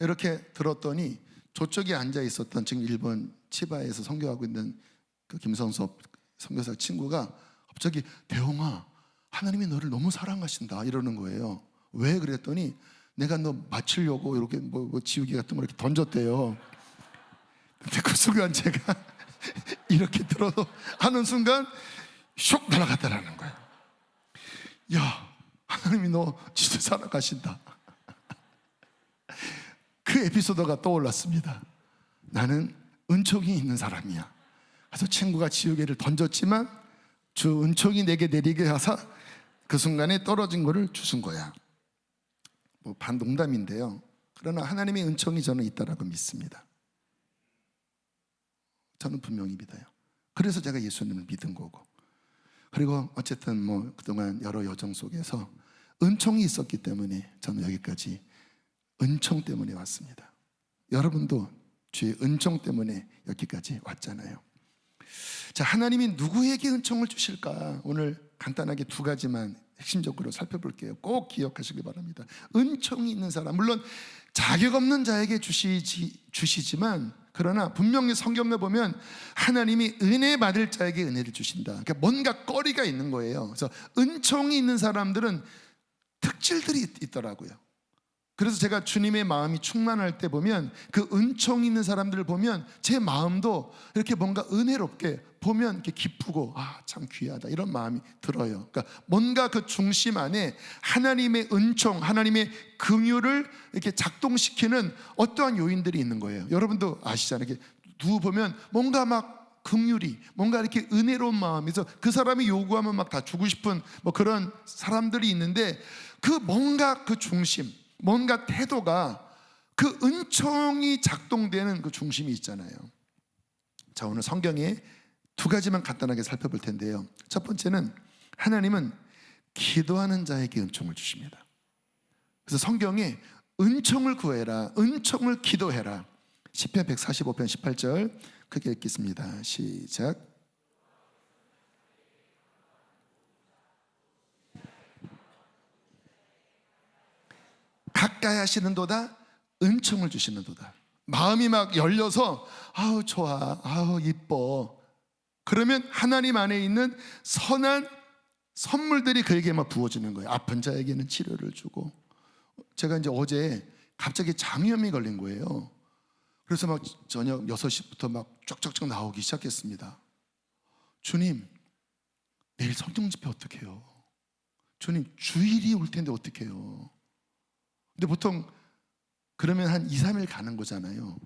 이렇게 들었더니 저쪽에 앉아 있었던 지금 일본 치바에서 선교하고 있는 그 김성섭 선교사 친구가 갑자기 대홍아, 하나님이 너를 너무 사랑하신다 이러는 거예요. 왜? 그랬더니 내가 너 맞추려고 이렇게 뭐 지우개 같은 거 이렇게 던졌대요. 근데 그 순간 제가 이렇게 들어서 하는 순간 슉 날아갔다라는 거예요. 야, 하나님이 너 진짜 사랑하신다. 그 에피소드가 떠올랐습니다. 나는 은총이 있는 사람이야. 그래서 친구가 지우개를 던졌지만 주 은총이 내게 내리게 하사 그 순간에 떨어진 거를 주신 거야. 뭐 반농담인데요. 그러나 하나님의 은총이 저는 있다라고 믿습니다. 저는 분명히 믿어요. 그래서 제가 예수님을 믿은 거고, 그리고 어쨌든 뭐 그동안 여러 여정 속에서 은총이 있었기 때문에 저는 여기까지 은총 때문에 왔습니다. 여러분도 주의 은총 때문에 여기까지 왔잖아요. 자, 하나님이 누구에게 은총을 주실까? 오늘 간단하게 두 가지만 핵심적으로 살펴볼게요. 꼭 기억하시기 바랍니다. 은총이 있는 사람, 물론 자격 없는 자에게 주시지만, 그러나 분명히 성경에 보면 하나님이 은혜 받을 자에게 은혜를 주신다. 그러니까 뭔가 거리가 있는 거예요. 그래서 은총이 있는 사람들은 특질들이 있더라고요. 그래서 제가 주님의 마음이 충만할 때 보면, 그 은총 있는 사람들을 보면 제 마음도 이렇게 뭔가 은혜롭게 보면 이렇게 기쁘고, 아, 참 귀하다, 이런 마음이 들어요. 그러니까 뭔가 그 중심 안에 하나님의 은총, 하나님의 긍휼을 이렇게 작동시키는 어떠한 요인들이 있는 거예요. 여러분도 아시잖아요. 이렇게 누구 보면 뭔가 막 긍휼이, 뭔가 이렇게 은혜로운 마음에서 그 사람이 요구하면 막 다 주고 싶은 뭐 그런 사람들이 있는데, 그 뭔가 그 중심, 뭔가 태도가 그 은총이 작동되는 그 중심이 있잖아요. 자, 오늘 성경에 두 가지만 간단하게 살펴볼 텐데요. 첫 번째는 하나님은 기도하는 자에게 은총을 주십니다. 그래서 성경에 은총을 구해라, 은총을 기도해라, 시편 145편 18절 크게 읽겠습니다. 시작. 가까이 하시는도다, 은총을 주시는도다. 마음이 막 열려서 아우 좋아, 아우 이뻐, 그러면 하나님 안에 있는 선한 선물들이 그에게 막 부어지는 거예요. 아픈 자에게는 치료를 주고, 제가 이제 어제 갑자기 장염이 걸린 거예요. 그래서 막 저녁 6시부터 막 쫙쫙쫙 나오기 시작했습니다. 주님, 내일 성경 집회 어떻게 해요? 주님, 주일이 올 텐데 어떻게 해요? 근데 보통 그러면 한 2, 3일 가는 거잖아요.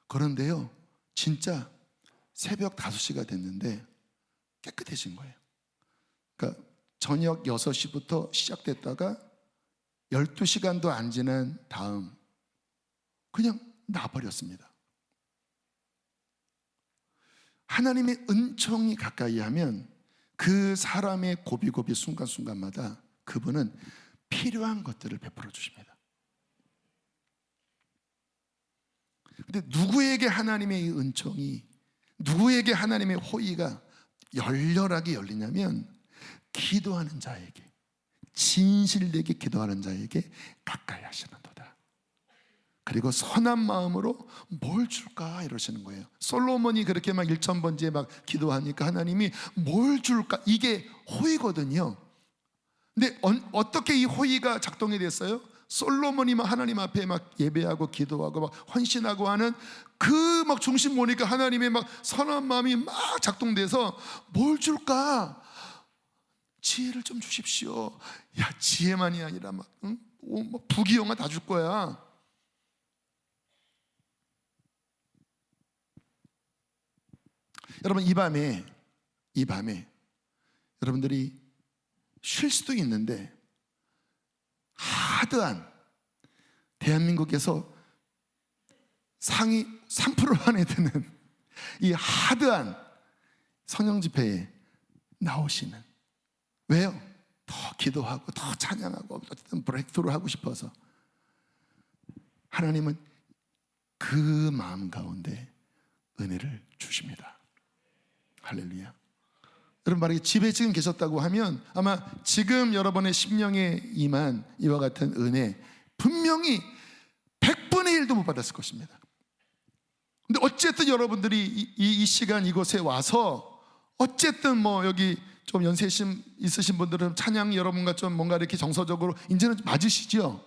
그런데요, 진짜 새벽 5시가 됐는데 깨끗해진 거예요. 그러니까 저녁 6시부터 시작됐다가 12시간도 안 지난 다음 그냥 나버렸습니다. 하나님의 은총이 가까이 하면 그 사람의 고비고비 순간순간마다 그분은 필요한 것들을 베풀어 주십니다. 근데 누구에게 하나님의 이 은총이, 누구에게 하나님의 호의가 열렬하게 열리냐면 기도하는 자에게, 진실되게 기도하는 자에게 가까이 하시는도다. 그리고 선한 마음으로 뭘 줄까 이러시는 거예요. 솔로몬이 그렇게 막 1000번째 막 기도하니까 하나님이 뭘 줄까, 이게 호의거든요. 근데 어떻게 이 호의가 작동이 됐어요? 솔로몬이 막 하나님 앞에 막 예배하고 기도하고 막 헌신하고 하는 그 막 중심 보니까 하나님의 막 선한 마음이 막 작동돼서 뭘 줄까? 지혜를 좀 주십시오. 야, 지혜만이 아니라 막 응? 뭐 부귀영화 다 줄 거야. 여러분, 이 밤에 여러분들이 쉴 수도 있는데 하드한, 대한민국에서 상위 3% 안에 드는 이 하드한 성령 집회에 나오시는, 왜요? 더 기도하고 더 찬양하고 어쨌든 브레이크스루 하고 싶어서. 하나님은 그 마음 가운데 은혜를 주십니다. 할렐루야. 여러분, 만약에 집에 지금 계셨다고 하면 아마 지금 여러분의 심령에 임한 이와 같은 은혜 분명히 100분의 1도 못 받았을 것입니다. 근데 어쨌든 여러분들이 이 시간 이곳에 와서 어쨌든 뭐 여기 좀 연세 있으신 분들은 찬양 여러분과 좀 뭔가 이렇게 정서적으로 이제는 맞으시죠?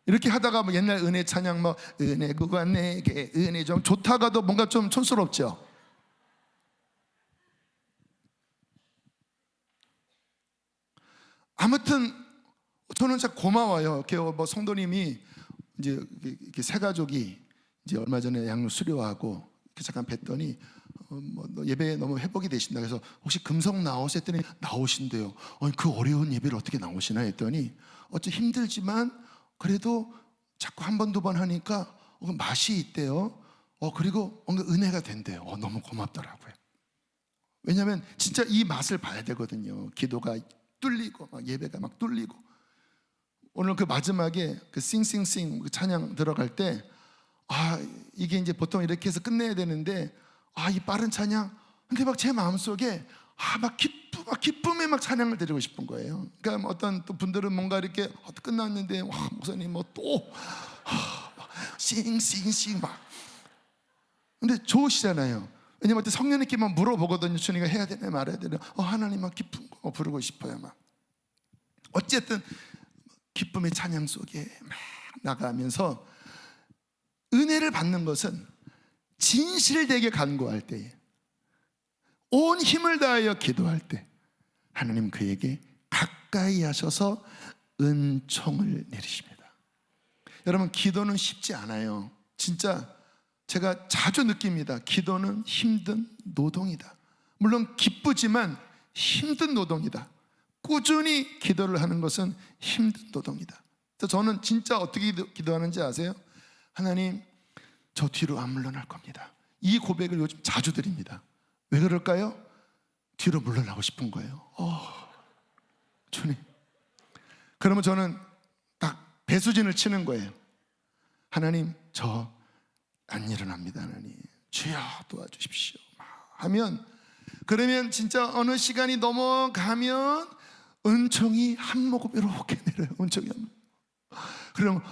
이렇게 하다가 뭐 옛날 은혜 찬양 뭐 은혜 그가 내게 은혜 좀 좋다가도 뭔가 좀 촌스럽죠? 아무튼 저는 진짜 고마워요. 이렇게 뭐 성도님이 이제 이렇게 새 가족이 이제 얼마 전에 양육 수료하고 이렇게 잠깐 뵀더니 뭐 예배에 너무 회복이 되신다. 그래서 혹시 금성 나오세요 했더니 나오신대요. 아니, 그 어려운 예배를 어떻게 나오시나 했더니 어째 힘들지만 그래도 자꾸 한 번 두 번 하니까 맛이 있대요. 그리고 뭔가 은혜가 된대요. 너무 고맙더라고요. 왜냐하면 진짜 이 맛을 봐야 되거든요. 기도가 뚫리고 막 예배가 막 뚫리고. 오늘 그 마지막에 그 싱싱싱 그 찬양 들어갈 때 이게 이제 보통 이렇게 해서 끝내야 되는데 이 빠른 찬양, 근데 막 제 마음속에 막 기쁨에 막 찬양을 드리고 싶은 거예요. 그러니까 어떤 또 분들은 뭔가 이렇게 끝났는데 목사님 또 싱싱싱 막. 근데 좋으시잖아요. 왜냐면 성령님께만 물어보거든요. 주님이 해야 되나 말아야 되나. 하나님 막 기쁜 거 부르고 싶어요. 막 어쨌든 기쁨의 찬양 속에 막 나가면서 은혜를 받는 것은 진실되게 간구할 때에, 온 힘을 다하여 기도할 때 하나님 그에게 가까이 하셔서 은총을 내리십니다. 여러분, 기도는 쉽지 않아요. 진짜 제가 자주 느낍니다. 기도는 힘든 노동이다. 물론 기쁘지만 힘든 노동이다. 꾸준히 기도를 하는 것은 힘든 노동이다. 그래서 저는 진짜 어떻게 기도하는지 아세요? 하나님, 저 뒤로 안 물러날 겁니다. 이 고백을 요즘 자주 드립니다. 왜 그럴까요? 뒤로 물러나고 싶은 거예요. 주님. 그러면 저는 딱 배수진을 치는 거예요. 하나님, 저 안 일어납니다. 하나님, 주여 도와주십시오 하면, 그러면 진짜 어느 시간이 넘어가면 은총이 한 모금 이렇게 내려요. 은총이 한 모금. 그러면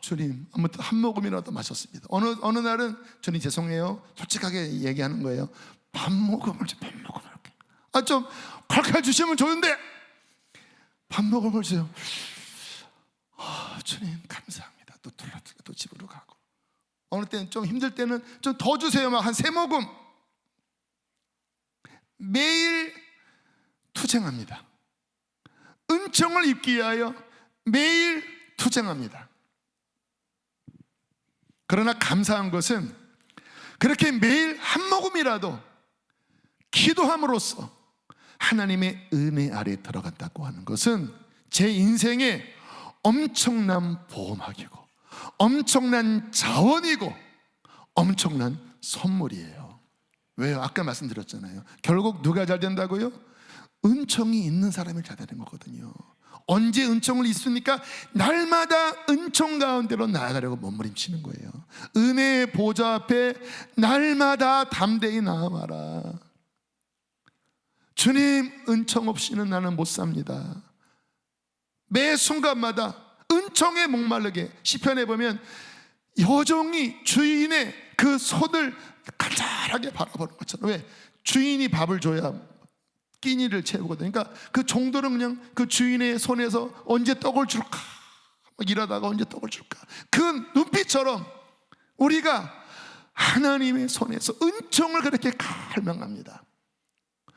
주님, 아무튼 한 모금이라도 마셨습니다. 어느 날은 주님 죄송해요, 솔직하게 얘기하는 거예요. 반 모금을 이렇게 좀 칼칼 주시면 좋은데 반 모금을 주세요. 주님 감사합니다. 또 집으로 가고, 어느 때는 좀 힘들 때는 좀 더 주세요. 막 한 3모금. 매일 투쟁합니다. 은총을 입기 위하여 매일 투쟁합니다. 그러나 감사한 것은 그렇게 매일 한 모금이라도 기도함으로써 하나님의 은혜 아래에 들어간다고 하는 것은 제 인생의 엄청난 보호막이고 엄청난 자원이고 엄청난 선물이에요. 왜요? 아까 말씀드렸잖아요. 결국 누가 잘 된다고요? 은총이 있는 사람이 잘 되는 거거든요. 언제 은총을 있습니까? 날마다 은총 가운데로 나아가려고 몸부림치는 거예요. 은혜의 보좌 앞에 날마다 담대히 나아와라. 주님, 은총 없이는 나는 못 삽니다. 매 순간마다 은총에 목마르게, 시편에 보면 여종이 주인의 그 손을 간절하게 바라보는 것처럼. 왜? 주인이 밥을 줘야 끼니를 채우거든요. 그러니까 그 종들은 그냥 그 주인의 손에서 언제 떡을 줄까, 일하다가 언제 떡을 줄까, 그 눈빛처럼 우리가 하나님의 손에서 은총을 그렇게 갈망합니다.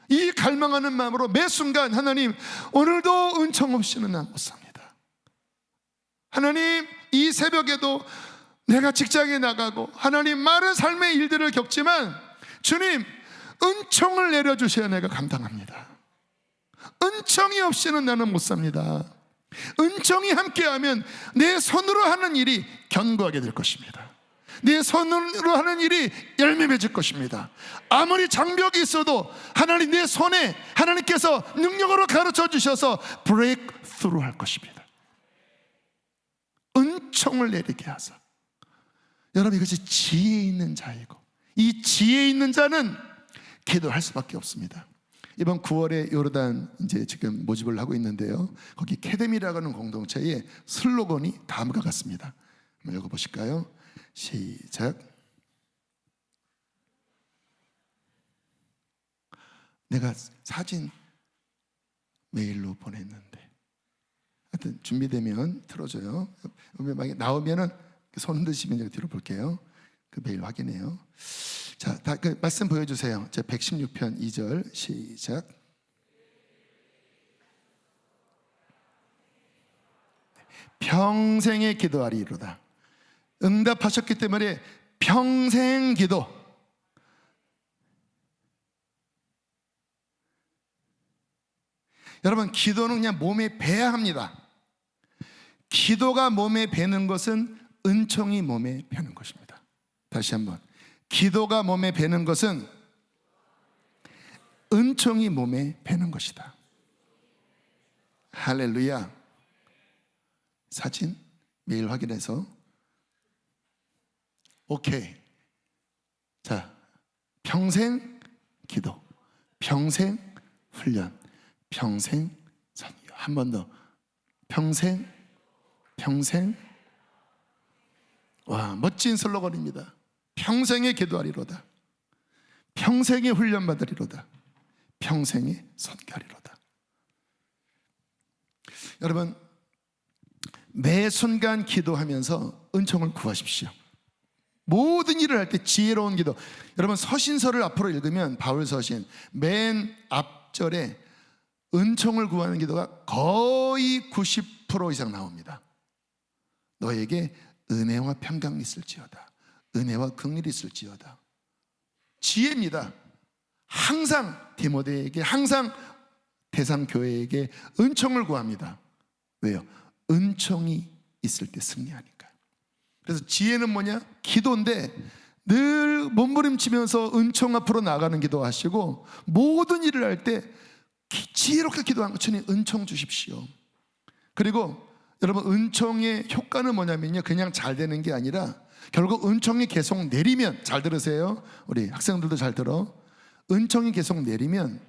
이 갈망하는 마음으로 매 순간, 하나님, 오늘도 은총 없이는 난 못 삽니다. 하나님, 이 새벽에도 내가 직장에 나가고 하나님 많은 삶의 일들을 겪지만 주님, 은총을 내려주셔야 내가 감당합니다. 은총이 없이는 나는 못 삽니다. 은총이 함께하면 내 손으로 하는 일이 견고하게 될 것입니다. 내 손으로 하는 일이 열매 맺을 것입니다. 아무리 장벽이 있어도 하나님, 내 손에 하나님께서 능력으로 가르쳐 주셔서 브레이크 스루 할 것입니다. 은총을 내리게 하사. 여러분, 이것이 지혜 있는 자이고, 이 지혜 있는 자는 기도할 수밖에 없습니다. 이번 9월에 요르단 이제 지금 모집을 하고 있는데요, 거기 캐뎀이라고 하는 공동체의 슬로건이 다음과 같습니다. 한번 읽어보실까요? 시작. 내가 사진 메일로 보냈는데, 하여튼 준비되면 틀어줘요. 나오면은 손 흔드시면 제가 뒤로 볼게요. 그 메일 확인해요. 자, 다 그 말씀 보여주세요. 제 116편 2절 시작. 평생에 기도하리로다. 응답하셨기 때문에 평생 기도. 여러분, 기도는 그냥 몸에 배야 합니다. 기도가 몸에 배는 것은 은총이 몸에 배는 것입니다. 다시 한번. 기도가 몸에 배는 것은 은총이 몸에 배는 것이다. 할렐루야. 사진 매일 확인해서. 오케이. 자, 평생 기도, 평생 훈련, 평생 선교. 한 번 더. 평생. 와, 멋진 슬로건입니다. 평생에 기도하리로다. 평생에 훈련 받으리로다. 평생에 선교하리로다. 여러분, 매 순간 기도하면서 은총을 구하십시오. 모든 일을 할 때 지혜로운 기도. 여러분, 서신서를 앞으로 읽으면 바울 서신 맨 앞절에 은총을 구하는 기도가 거의 90% 이상 나옵니다. 너에게 은혜와 평강이 있을지어다. 은혜와 긍휼이 있을지어다. 지혜입니다. 항상 디모데에게, 항상 대상교회에게 은총을 구합니다. 왜요? 은총이 있을 때 승리하니까. 그래서 지혜는 뭐냐? 기도인데 늘 몸부림치면서 은총 앞으로 나가는 기도하시고, 모든 일을 할 때 지혜롭게 기도하는 것. 주님 은총 주십시오. 그리고 여러분, 은총의 효과는 뭐냐면요, 그냥 잘 되는 게 아니라 결국 은총이 계속 내리면, 잘 들으세요, 우리 학생들도 잘 들어, 은총이 계속 내리면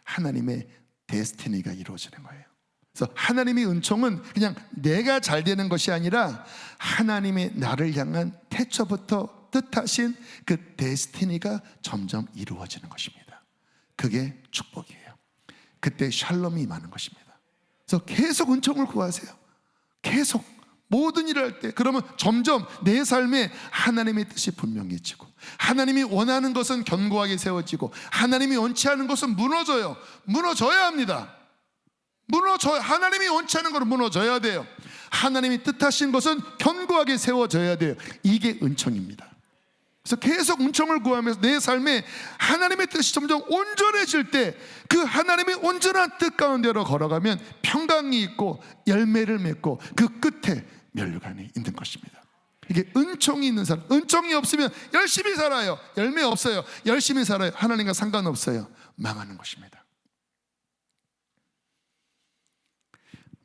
하나님의 데스티니가 이루어지는 거예요. 그래서 하나님의 은총은 그냥 내가 잘 되는 것이 아니라 하나님의 나를 향한 태초부터 뜻하신 그 데스티니가 점점 이루어지는 것입니다. 그게 축복이에요. 그때 샬롬이 임하는 것입니다. 그래서 계속 은총을 구하세요. 계속 모든 일을 할 때. 그러면 점점 내 삶에 하나님의 뜻이 분명해지고, 하나님이 원하는 것은 견고하게 세워지고, 하나님이 원치 않은 것은 무너져요. 무너져야 합니다. 하나님이 원치 않은 것은 무너져야 돼요. 하나님이 뜻하신 것은 견고하게 세워져야 돼요. 이게 은총입니다. 그래서 계속 은총을 구하면서 내 삶에 하나님의 뜻이 점점 온전해질 때, 그 하나님의 온전한 뜻 가운데로 걸어가면 평강이 있고 열매를 맺고 그 끝에 멸류관이 있는 것입니다. 이게 은총이 있는 사람. 은총이 없으면 열심히 살아요. 열매 없어요. 열심히 살아요. 하나님과 상관없어요. 망하는 것입니다.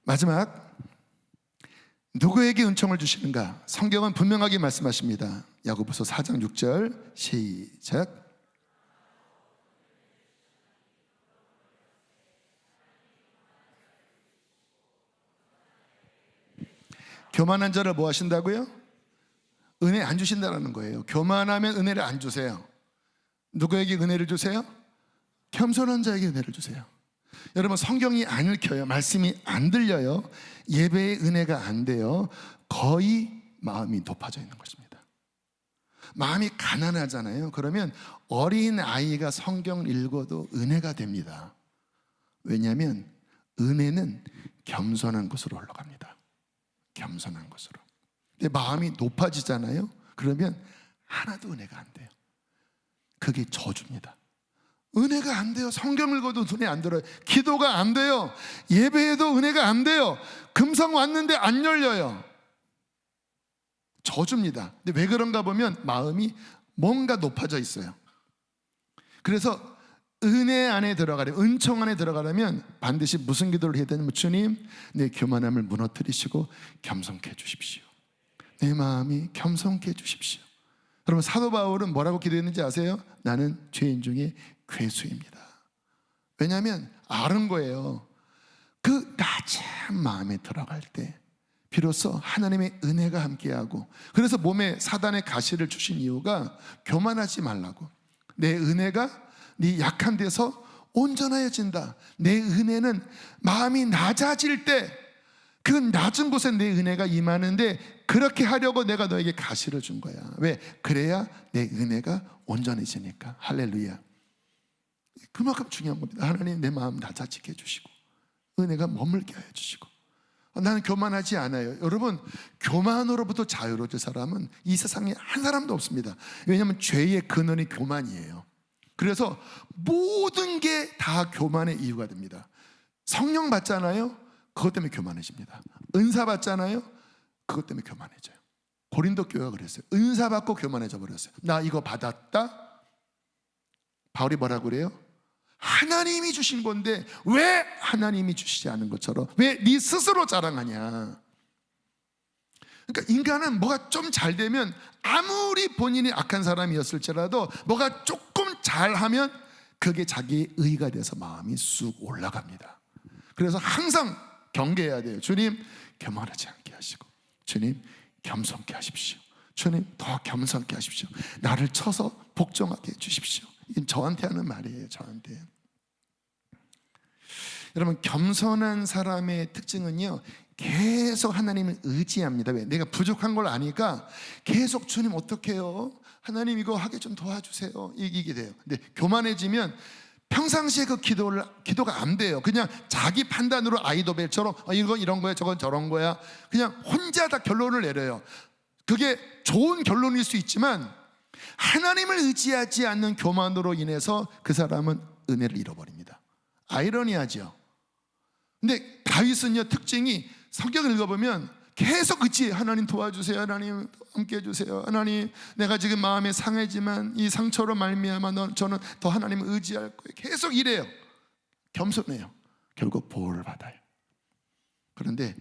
마지막, 누구에게 은총을 주시는가? 성경은 분명하게 말씀하십니다. 야고보서 4장 6절 시작. 교만한 자를 뭐 하신다고요? 은혜 안 주신다는 거예요. 교만하면 은혜를 안 주세요. 누구에게 은혜를 주세요? 겸손한 자에게 은혜를 주세요. 여러분, 성경이 안 읽혀요. 말씀이 안 들려요. 예배의 은혜가 안 돼요. 거의 마음이 높아져 있는 것입니다. 마음이 가난하잖아요. 그러면 어린 아이가 성경을 읽어도 은혜가 됩니다. 왜냐하면 은혜는 겸손한 곳으로 올라갑니다. 겸손한 곳으로. 근데 마음이 높아지잖아요. 그러면 하나도 은혜가 안 돼요. 그게 저주입니다. 은혜가 안 돼요. 성경 읽어도 은혜 안 들어요. 기도가 안 돼요. 예배에도 은혜가 안 돼요. 금성 왔는데 안 열려요. 저주입니다. 근데 왜 그런가 보면 마음이 뭔가 높아져 있어요. 그래서 은혜 안에 들어가려면, 은총 안에 들어가려면 반드시 무슨 기도를 해야 되냐면, 주님, 내 교만함을 무너뜨리시고 겸손케 해주십시오. 내 마음이 겸손케 해주십시오. 여러분, 사도 바울은 뭐라고 기도했는지 아세요? 나는 죄인 중에 괴수입니다. 왜냐하면 아는 거예요. 그 낮은 마음에 들어갈 때 비로소 하나님의 은혜가 함께하고, 그래서 몸에 사단의 가시를 주신 이유가 교만하지 말라고. 내 은혜가 네 약한 데서 온전하여진다. 내 은혜는 마음이 낮아질 때 그 낮은 곳에 내 은혜가 임하는데, 그렇게 하려고 내가 너에게 가시를 준 거야. 왜? 그래야 내 은혜가 온전해지니까. 할렐루야. 그만큼 중요한 겁니다. 하나님, 내 마음 낮아지게 해주시고 은혜가 머물게 해주시고. 나는 교만하지 않아요. 여러분, 교만으로부터 자유로워질 사람은 이 세상에 한 사람도 없습니다. 왜냐하면 죄의 근원이 교만이에요. 그래서 모든 게 다 교만의 이유가 됩니다. 성령 받잖아요. 그것 때문에 교만해집니다. 은사 받잖아요. 그것 때문에 교만해져요. 고린도 교회가 그랬어요. 은사 받고 교만해져 버렸어요. 나 이거 받았다. 바울이 뭐라고 그래요? 하나님이 주신 건데 왜 하나님이 주시지 않은 것처럼 왜 네 스스로 자랑하냐. 그러니까 인간은 뭐가 좀 잘 되면 아무리 본인이 악한 사람이었을지라도 뭐가 조금 잘하면 그게 자기의 의가 돼서 마음이 쑥 올라갑니다. 그래서 항상 경계해야 돼요. 주님, 교만하지 않게 하시고, 주님, 겸손케 하십시오. 주님, 더 겸손케 하십시오. 나를 쳐서 복종하게 해주십시오. 이건 저한테 하는 말이에요. 저한테. 여러분, 겸손한 사람의 특징은요, 계속 하나님을 의지합니다. 왜? 내가 부족한 걸 아니까 계속 주님 어떻게 해요? 하나님 이거 하게 좀 도와주세요. 이게 돼요. 근데 교만해지면 평상시에 그 기도가 안 돼요. 그냥 자기 판단으로 아이도벨처럼 이건 이런 거야, 저건 저런 거야. 그냥 혼자 다 결론을 내려요. 그게 좋은 결론일 수 있지만 하나님을 의지하지 않는 교만으로 인해서 그 사람은 은혜를 잃어버립니다. 아이러니하죠. 근데 다윗은요, 특징이 성경을 읽어보면 계속 의지해요. 하나님 도와주세요. 하나님 함께 해주세요. 하나님, 내가 지금 마음에 상하지만 이 상처로 말미암아 저는 더 하나님을 의지할 거예요. 계속 이래요. 겸손해요. 결국 보호를 받아요. 그런데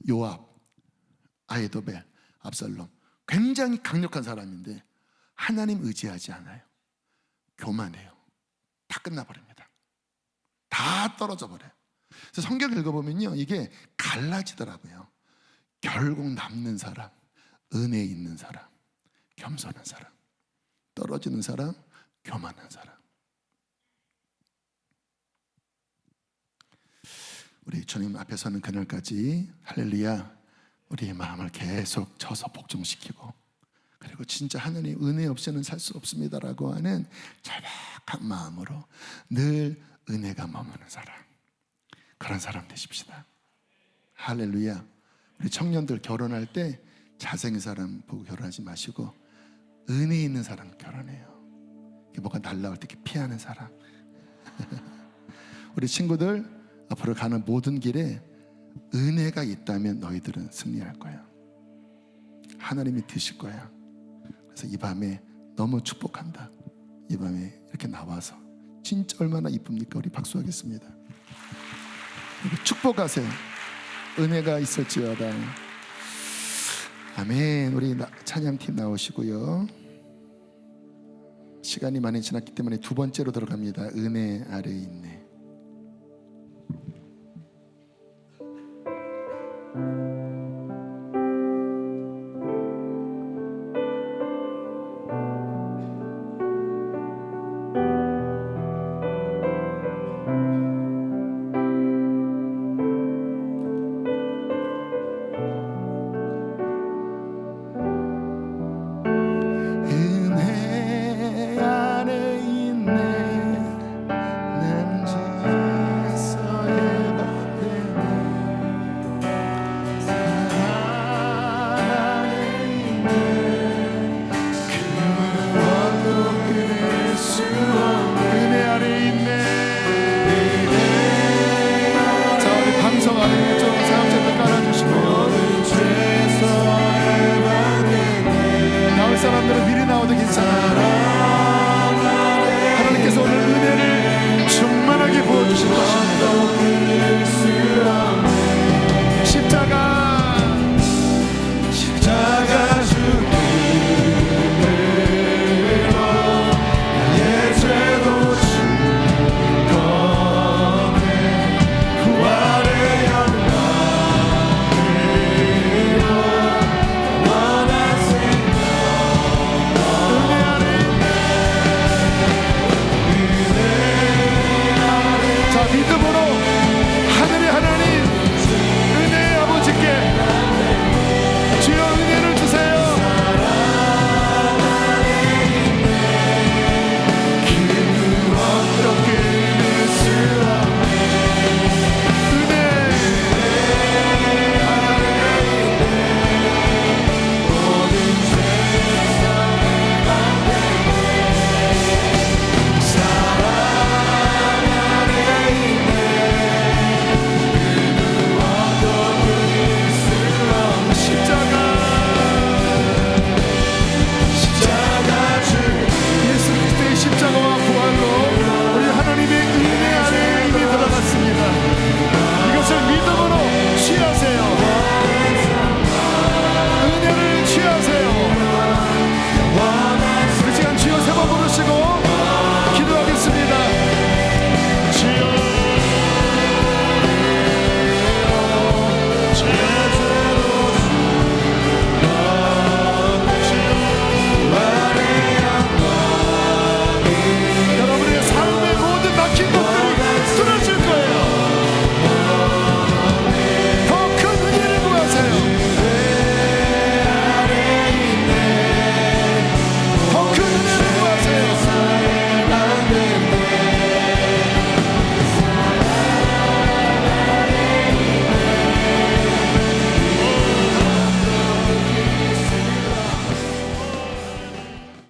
요압, 아히도벨, 압살롬 굉장히 강력한 사람인데 하나님 의지하지 않아요. 교만해요. 다 끝나버립니다. 다 떨어져 버려요. 그래서 성경 읽어보면요, 이게 갈라지더라고요. 결국 남는 사람, 은혜 있는 사람, 겸손한 사람, 떨어지는 사람, 교만한 사람. 우리 주님 앞에 서는 그날까지 할렐루야, 우리의 마음을 계속 쳐서 복종시키고, 그리고 진짜 하나님 은혜 없이는 살 수 없습니다라고 하는 절박한 마음으로 늘 은혜가 머무는 사람, 그런 사람 되십시다. 할렐루야. 우리 청년들 결혼할 때 잘생긴 사람 보고 결혼하지 마시고 은혜 있는 사람 결혼해요. 뭐가 날라올 때 이렇게 피하는 사람. 우리 친구들 앞으로 가는 모든 길에 은혜가 있다면 너희들은 승리할 거야. 하나님이 드실 거야. 그래서 이 밤에 너무 축복한다. 이 밤에 이렇게 나와서 진짜 얼마나 이쁩니까? 우리 박수하겠습니다. 축복하세요. 은혜가 있을지어다. 아멘. 우리 찬양팀 나오시고요. 시간이 많이 지났기 때문에 두 번째로 들어갑니다. 은혜 아래에 있네.